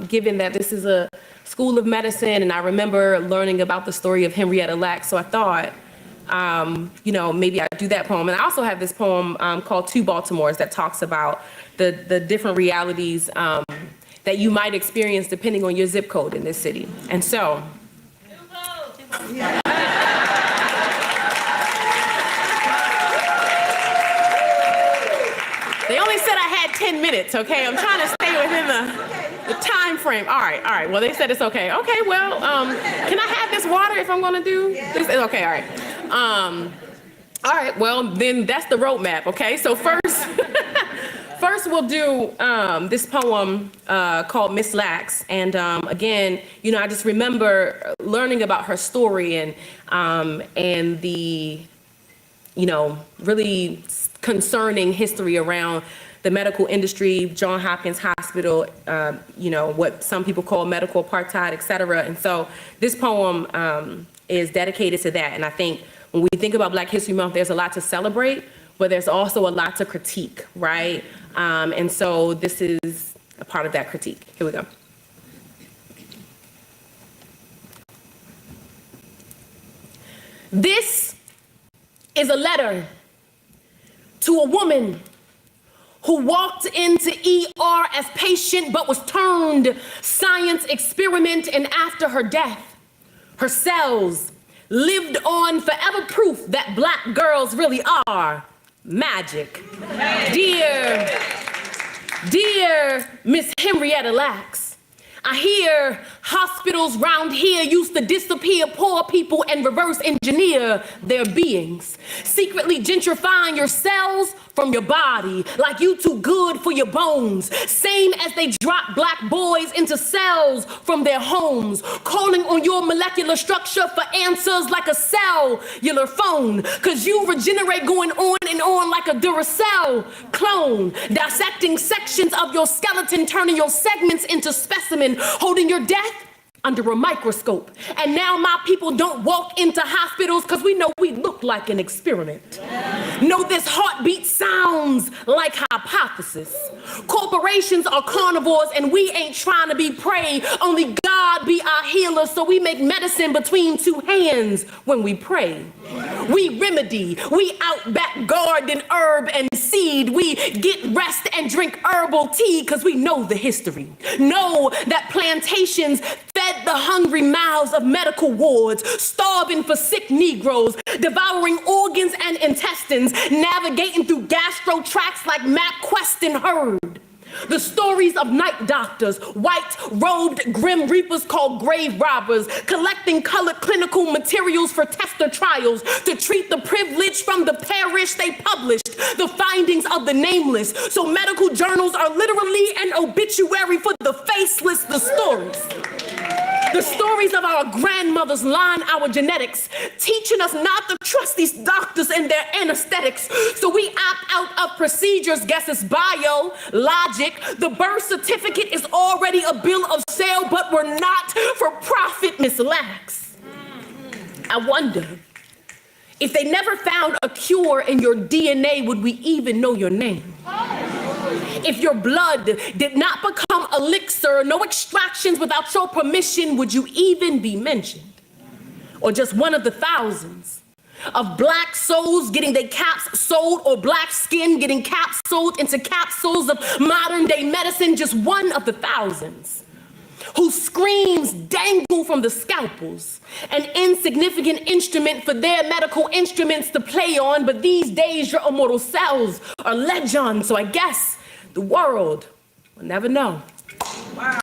given that this is a school of medicine, and I remember learning about the story of Henrietta Lacks. So I thought, you know, maybe I'd do that poem. And I also have this poem called Two Baltimores that talks about the different realities that you might experience depending on your zip code in this city. And so, they only said I had 10 minutes, okay? I'm trying to stay within the time frame. All right. Well, they said it's okay. Okay, well, can I have this water if I'm gonna do this? Okay, all right. All right, well, then that's the roadmap, okay? So first we'll do this poem called Miss Lacks. And again, you know, I just remember learning about her story and the, you know, really concerning history around the medical industry, Johns Hopkins Hospital, you know, what some people call medical apartheid, et cetera. And so this poem is dedicated to that. And I think when we think about Black History Month, there's a lot to celebrate, but there's also a lot to critique, right? And so this is a part of that critique. Here we go. This is a letter to a woman who walked into ER as patient but was turned science experiment, and after her death, her cells lived on forever proof that Black girls really are magic. Dear Miss Henrietta Lacks, I hear Hospitals round here used to disappear poor people and reverse engineer their beings, secretly gentrifying your cells from your body like you too good for your bones. Same as they drop black boys into cells from their homes, calling on your molecular structure for answers like a cellular phone. Cause you regenerate going on and on like a Duracell clone, dissecting sections of your skeleton, turning your segments into specimen, holding your death under a microscope. And now my people don't walk into hospitals because we know we look like an experiment. Know this heartbeat sounds like hypothesis. Corporations are carnivores and we ain't trying to be prey. Only God be our healer, so we make medicine between two hands when we pray. We remedy, we outback garden herb and seed. We get rest and drink herbal tea because we know the history. Know that plantations fed the hungry mouths of medical wards, starving for sick Negroes, devouring organs and intestines, navigating through gastro tracts like MapQuest and Herd. The stories of night doctors, white-robed grim reapers called grave robbers, collecting colored clinical materials for tester trials to treat the privileged from the parish. They published the findings of the nameless. So medical journals are literally an obituary for the faceless, the stories of our grandmothers line our genetics, teaching us not to trust these doctors and their anesthetics. So we opt out of procedures, guess it's bio, logic. The birth certificate is already a bill of sale, but we're not for profit, Miss Lax. I wonder, if they never found a cure in your DNA, would we even know your name? If your blood did not become elixir, no extractions without your permission, would you even be mentioned? Or just one of the thousands of black souls getting their caps sold, or black skin getting capsuled into capsules of modern day medicine, just one of the thousands whose screams dangle from the scalpels, an insignificant instrument for their medical instruments to play on. But these days your immortal cells are legend, so I guess the world will never know. Wow.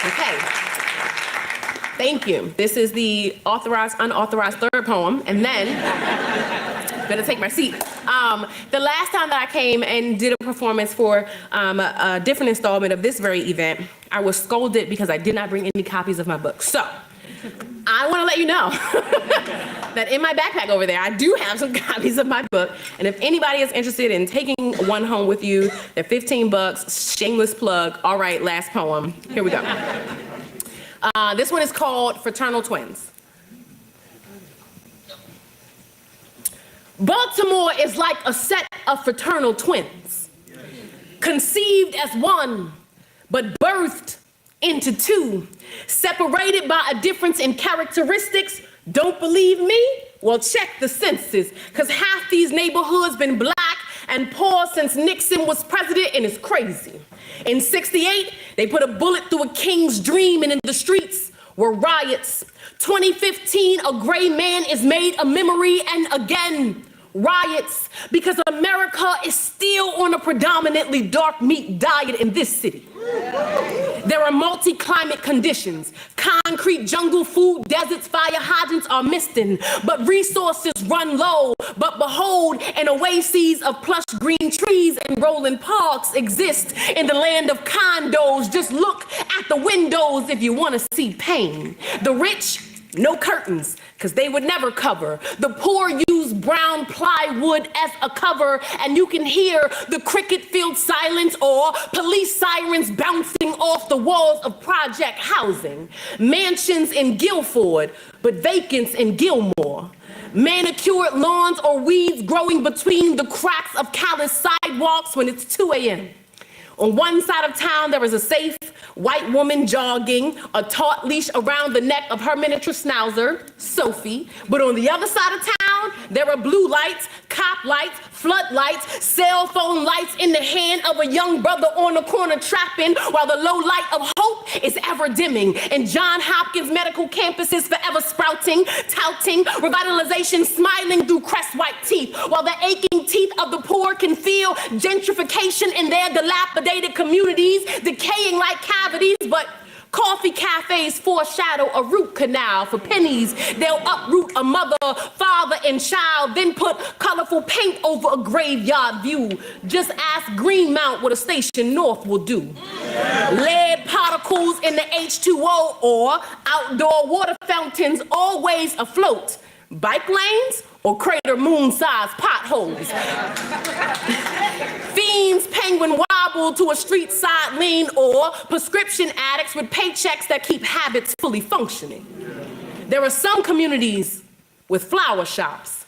Okay. Thank you. This is the authorized, unauthorized third poem, and then I'm gonna take my seat. The last time that I came and did a performance for a different installment of this very event, I was scolded because I did not bring any copies of my book. So I want to let you know that in my backpack over there, I do have some copies of my book. And if anybody is interested in taking one home with you, they're $15, shameless plug. All right, last poem. Here we go. This one is called Fraternal Twins. Baltimore is like a set of fraternal twins, conceived as one, but birthed into two, separated by a difference in characteristics. Don't believe me? Well, check the census, because half these neighborhoods been black and poor since Nixon was president, and it's crazy. In '68, they put a bullet through a king's dream, and in the streets were riots. 2015, a gray man is made a memory, and again, riots, because America is still on a predominantly dark meat diet in this city. There are multi-climate conditions. Concrete jungle, food deserts, fire hydrants are misting, but resources run low. But behold, an oasis of plush green trees and rolling parks exist in the land of condos. Just look at the windows if you want to see pain. The rich, no curtains, because they would never cover. The poor use brown plywood as a cover, and you can hear the cricket-filled silence or police sirens bouncing off the walls of project housing. Mansions in Guilford, but vacants in Gilmore. Manicured lawns or weeds growing between the cracks of callous sidewalks when it's 2 a.m. On one side of town, there is a safe white woman jogging, a taut leash around the neck of her miniature schnauzer, Sophie. But on the other side of town, town, there are blue lights, cop lights, floodlights, cell phone lights in the hand of a young brother on the corner trapping, while the low light of hope is ever dimming. And John Hopkins Medical Campus is forever sprouting, touting, revitalization, smiling through crest-white teeth, while the aching teeth of the poor can feel gentrification in their dilapidated communities, decaying like cavities, but coffee cafes foreshadow a root canal for pennies. They'll uproot a mother, father, and child, then put colorful paint over a graveyard view. Just ask Greenmount what a station north will do. Lead particles in the H2O or outdoor water fountains always afloat. Bike lanes or crater moon-sized potholes. Fiends penguin wobble to a street side lean, or prescription addicts with paychecks that keep habits fully functioning. There are some communities with flower shops,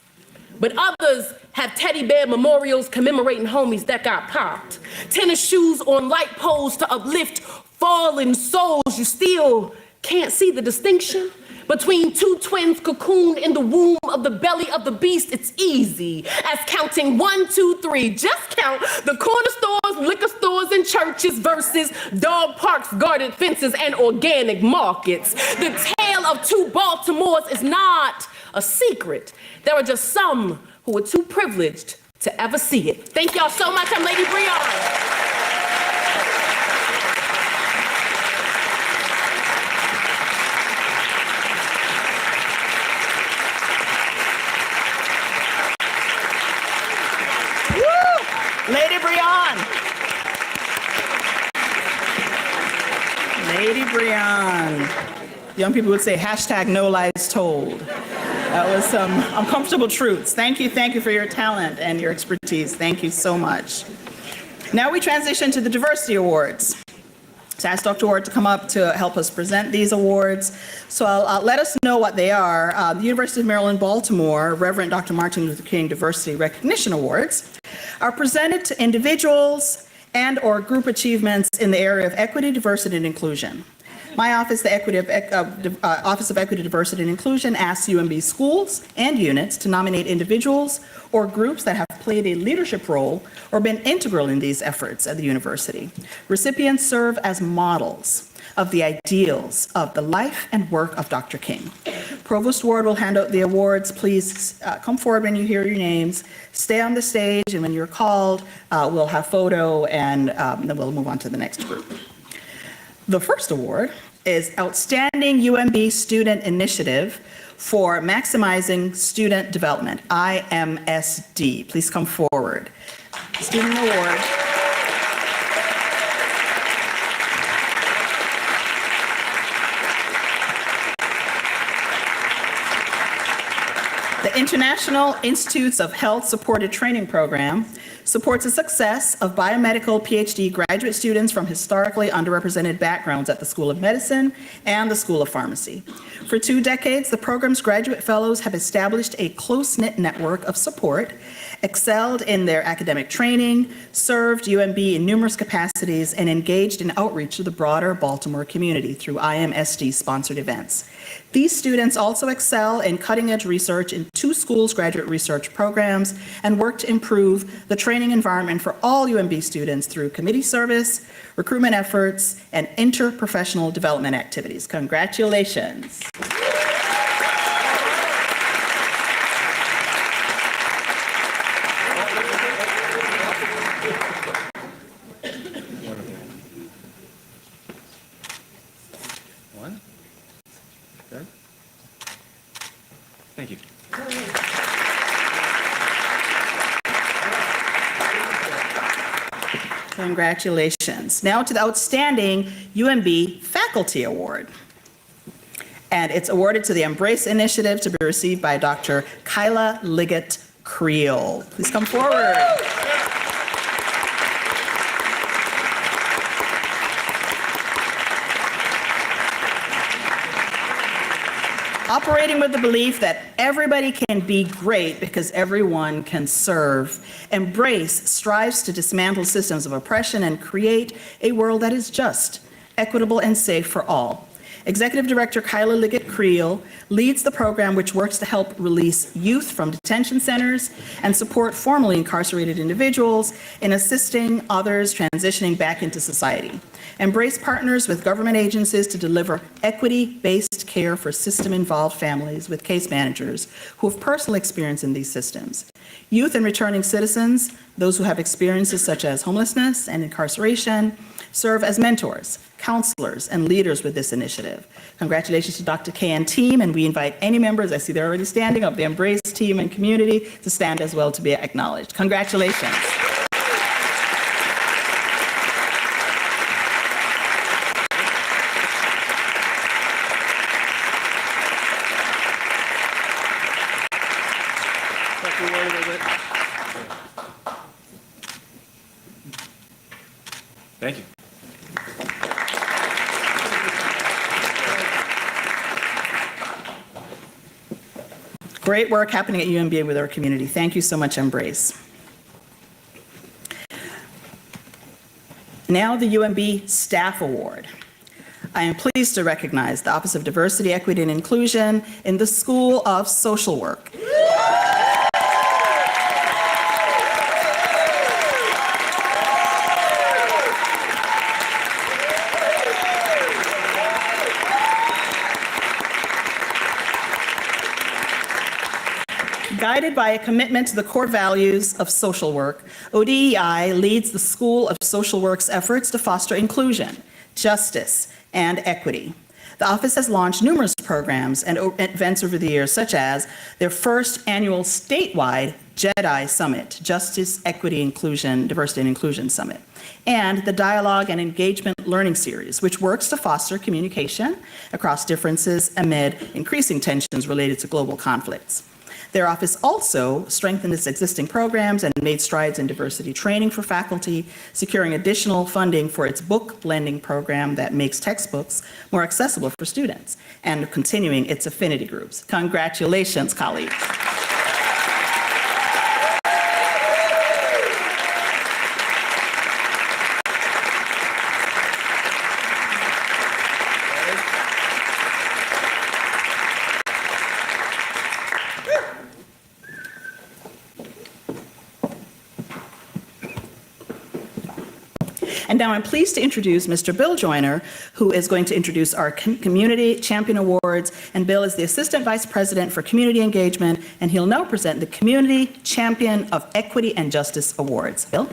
but others have teddy bear memorials commemorating homies that got popped. Tennis shoes on light poles to uplift fallen souls. You still can't see the distinction between two twins cocooned in the womb of the belly of the beast. It's easy as counting 1, 2, 3. Just count the corner stores, liquor stores, and churches versus dog parks, guarded fences, and organic markets. The tale of two Baltimores is not a secret. There are just some who are too privileged to ever see it. Thank y'all so much. I'm Lady Breon. Lady Breon. Lady Breon. Young people would say hashtag no lies told. That was some uncomfortable truths. Thank you for your talent and your expertise. Thank you so much. Now we transition to the Diversity Awards. So I asked Dr. Ward to come up to help us present these awards. So I'll let us know what they are. The University of Maryland, Baltimore, Reverend Dr. Martin Luther King Diversity Recognition Awards are presented to individuals and or group achievements in the area of equity, diversity, and inclusion. My office, the Office of Equity, Diversity, and Inclusion, asks UMB schools and units to nominate individuals or groups that have played a leadership role or been integral in these efforts at the university. Recipients serve as models of the ideals of the life and work of Dr. King. Provost Ward will hand out the awards. Please come forward when you hear your names. Stay on the stage, and when you're called, we'll have photo, and then we'll move on to the next group. The first award is Outstanding UMB Student Initiative for Maximizing Student Development, IMSD. Please come forward. Student award. The International Institutes of Health Supported Training Program supports the success of biomedical PhD graduate students from historically underrepresented backgrounds at the School of Medicine and the School of Pharmacy. For 2 decades, the program's graduate fellows have established a close-knit network of support, excelled in their academic training, served UMB in numerous capacities, and engaged in outreach to the broader Baltimore community through IMSD-sponsored events. These students also excel in cutting-edge research in 2 schools' graduate research programs and work to improve the training environment for all UMB students through committee service, recruitment efforts, and interprofessional development activities. Congratulations. Thank you. Congratulations. Now to the Outstanding UMB Faculty Award. And it's awarded to the Embrace Initiative to be received by Dr. Kyla Liggett Creel. Please come forward. Operating with the belief that everybody can be great because everyone can serve, Embrace strives to dismantle systems of oppression and create a world that is just, equitable, and safe for all. Executive Director Kyla Liggett-Creel leads the program which works to help release youth from detention centers and support formerly incarcerated individuals in assisting others transitioning back into society. Embrace partners with government agencies to deliver equity-based care for system-involved families with case managers who have personal experience in these systems. Youth and returning citizens, those who have experiences such as homelessness and incarceration, serve as mentors, counselors, and leaders with this initiative. Congratulations to Dr. Kay and team, and we invite any members, I see they're already standing, of the Embrace team and community to stand as well to be acknowledged. Congratulations. Thank you. Great work happening at UMB with our community. Thank you so much, Embrace. Now the UMB Staff Award. I am pleased to recognize the Office of Diversity, Equity, and Inclusion in the School of Social Work. Guided by a commitment to the core values of social work, ODEI leads the School of Social Work's efforts to foster inclusion, justice, and equity. The office has launched numerous programs and events over the years, such as their first annual statewide JEDI Summit, Justice, Equity, Inclusion, Diversity and Inclusion Summit, and the Dialogue and Engagement Learning Series, which works to foster communication across differences amid increasing tensions related to global conflicts. Their office also strengthened its existing programs and made strides in diversity training for faculty, securing additional funding for its book lending program that makes textbooks more accessible for students, and continuing its affinity groups. Congratulations, colleagues. And now I'm pleased to introduce Mr. Bill Joyner, who is going to introduce our Community Champion Awards. And Bill is the Assistant Vice President for Community Engagement, and he'll now present the Community Champion of Equity and Justice Awards. Bill?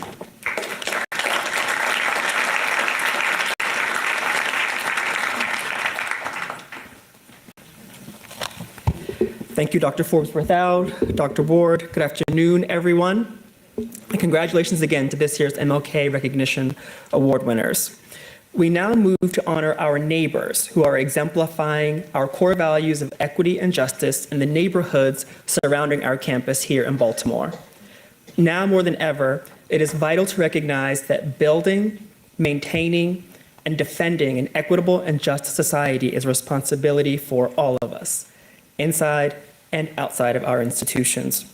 Thank you, Dr. Forbes-Berthoud, Dr. Ward. Good afternoon, everyone. And congratulations again to this year's MLK Recognition Award winners. We now move to honor our neighbors who are exemplifying our core values of equity and justice in the neighborhoods surrounding our campus here in Baltimore. Now more than ever, it is vital to recognize that building, maintaining, and defending an equitable and just society is a responsibility for all of us, inside and outside of our institutions.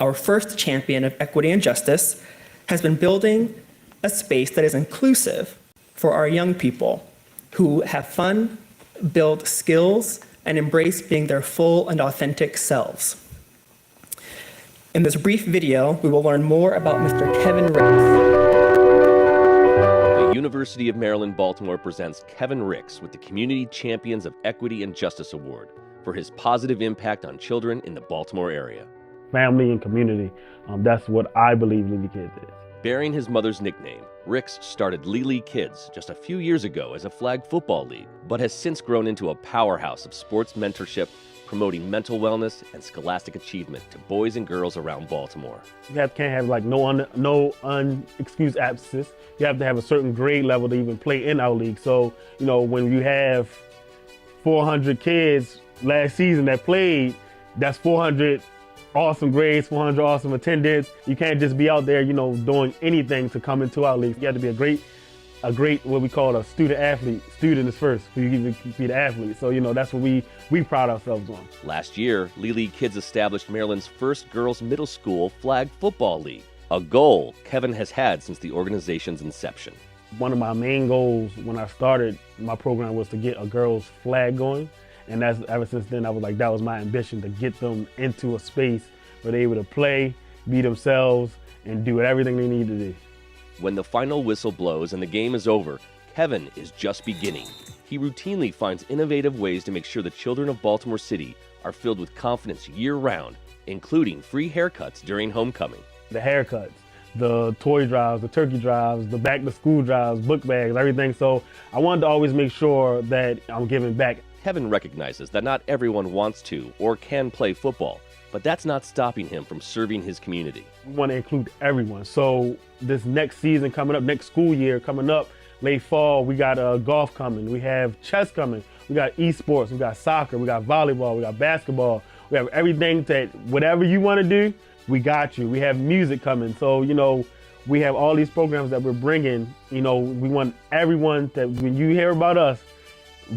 Our first champion of equity and justice has been building a space that is inclusive for our young people who have fun, build skills, and embrace being their full and authentic selves. In this brief video, we will learn more about Mr. Kevin Ricks. The University of Maryland, Baltimore presents Kevin Ricks with the Community Champions of Equity and Justice Award for his positive impact on children in the Baltimore area. Family and community, that's what I believe Lily Kids is. Bearing his mother's nickname, Ricks started Lily Kids just a few years ago as a flag football league, but has since grown into a powerhouse of sports mentorship, promoting mental wellness and scholastic achievement to boys and girls around Baltimore. You can't have like no unexcused absences. You have to have a certain grade level to even play in our league. So, when you have 400 kids last season that played, that's 400 awesome grades, 400 awesome attendance. You can't just be out there, doing anything to come into our league. You have to be a great, what we call a student athlete. Student is first, so you can be the athlete. So, that's what we pride ourselves on. Last year, Lily Kids established Maryland's first girls' middle school flag football league, a goal Kevin has had since the organization's inception. One of my main goals when I started my program was to get a girls' flag going. And that's ever since then, I was like, that was my ambition, to get them into a space where they're able to play, be themselves, and do everything they need to do. When the final whistle blows and the game is over, Kevin is just beginning. He routinely finds innovative ways to make sure the children of Baltimore City are filled with confidence year-round, including free haircuts during homecoming. The haircuts, the toy drives, the turkey drives, the back-to-school drives, book bags, everything. So I wanted to always make sure that I'm giving back. Kevin recognizes that not everyone wants to or can play football, but that's not stopping him from serving his community. We want to include everyone. So this next season coming up, next school year coming up, late fall, we got golf coming, we have chess coming, we got esports, we got soccer, we got volleyball, we got basketball, we have everything that whatever you want to do, we got you. We have music coming. So, you know, we have all these programs that we're bringing. You know, we want everyone that when you hear about us,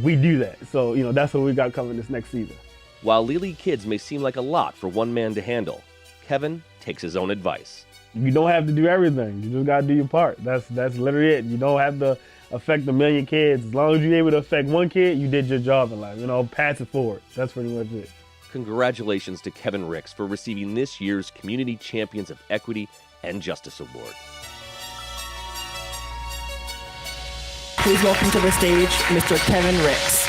we do that. So, you know, that's what we got coming this next season. While Lily Kids may seem like a lot for one man to handle, Kevin takes his own advice. You don't have to do everything. You just got to do your part. That's literally it. You don't have to affect a million kids. As long as you're able to affect one kid, you did your job in life. You know, pass it forward. That's pretty much it. Congratulations to Kevin Ricks for receiving this year's Community Champions of Equity and Justice Award. Please welcome to the stage Mr. Kevin Ricks.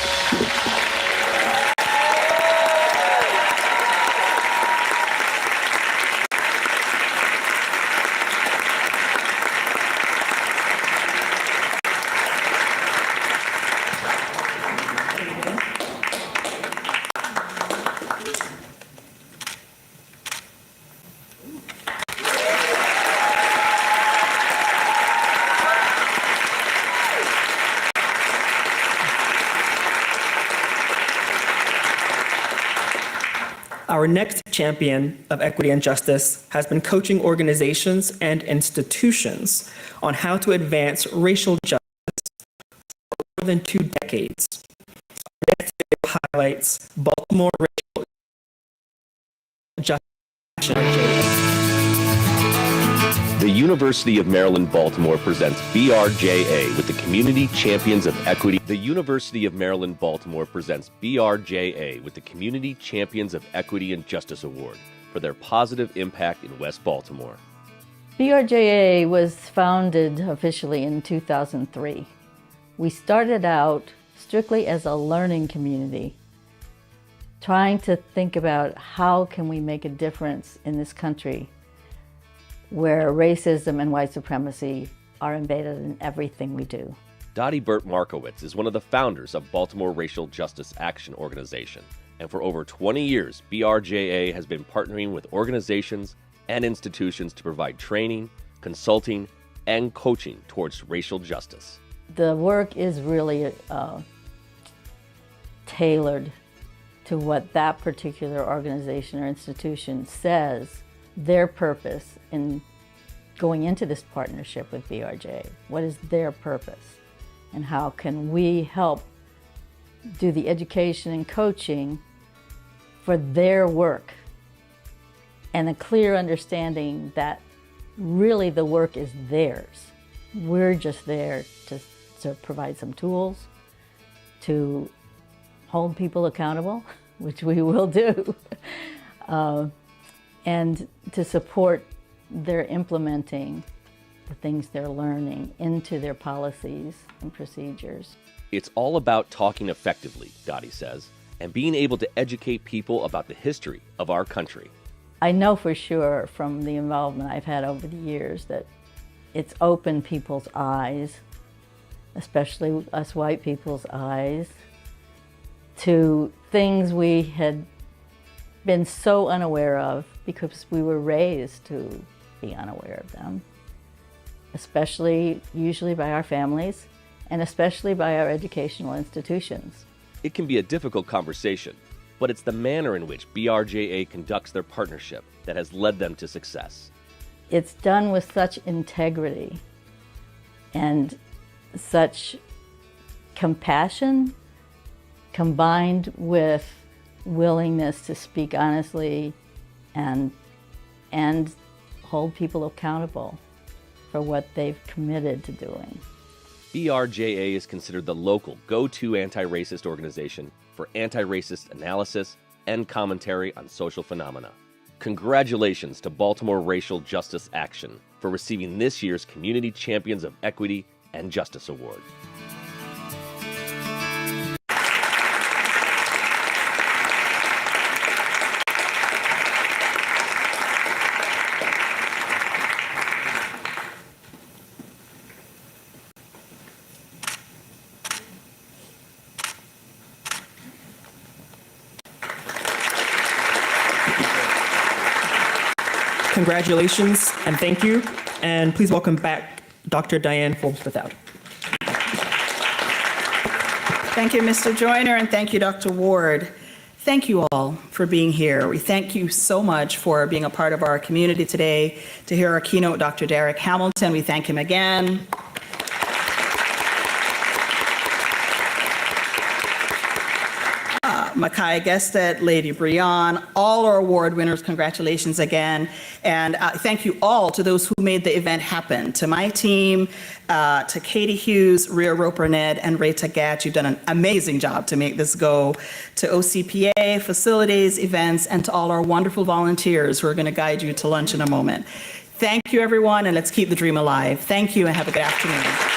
Our next champion of equity and justice has been coaching organizations and institutions on how to advance racial justice for more than 2 decades. Our next video highlights Baltimore Racial Justice Action. The University of Maryland, Baltimore presents BRJA with the Community Champions of Equity. The University of Maryland, Baltimore presents BRJA with the Community Champions of Equity and Justice Award for their positive impact in West Baltimore. BRJA was founded officially in 2003. We started out strictly as a learning community, trying to think about how can we make a difference in this country where racism and white supremacy are embedded in everything we do. Dottie Burt Markowitz is one of the founders of Baltimore Racial Justice Action Organization, and for over 20 years, BRJA has been partnering with organizations and institutions to provide training, consulting, and coaching towards racial justice. The work is really tailored to what that particular organization or institution says their purpose in going into this partnership with BRJ. What is their purpose? And how can we help do the education and coaching for their work? And a clear understanding that really the work is theirs. We're just there to provide some tools, to hold people accountable, which we will do, and to support their implementing the things they're learning into their policies and procedures. It's all about talking effectively, Dottie says, and being able to educate people about the history of our country. I know for sure from the involvement I've had over the years that it's opened people's eyes, especially us white people's eyes, to things we had been so unaware of because we were raised to be unaware of them, especially usually by our families and especially by our educational institutions. It can be a difficult conversation, but it's the manner in which BRJA conducts their partnership that has led them to success. It's done with such integrity and such compassion combined with willingness to speak honestly and hold people accountable for what they've committed to doing. BRJA is considered the local go-to anti-racist organization for anti-racist analysis and commentary on social phenomena. Congratulations to Baltimore Racial Justice Action for receiving this year's Community Champions of Equity and Justice Award. Congratulations and thank you. And please welcome back Dr. Diane Forbes-Berthoud. Thank you, Mr. Joyner, and thank you, Dr. Ward. Thank you all for being here. We thank you so much for being a part of our community today. To hear our keynote, Dr. Darrick Hamilton, we thank him again. Makai Gestet, Lady Brian, all our award winners, congratulations again. And thank you all to those who made the event happen. To my team, to Katie Hughes, Rhea Roper-Ned, and Rita Gatch, you've done an amazing job to make this go. To OCPA, facilities, events, and to all our wonderful volunteers who are going to guide you to lunch in a moment. Thank you, everyone, and let's keep the dream alive. Thank you, and have a good afternoon.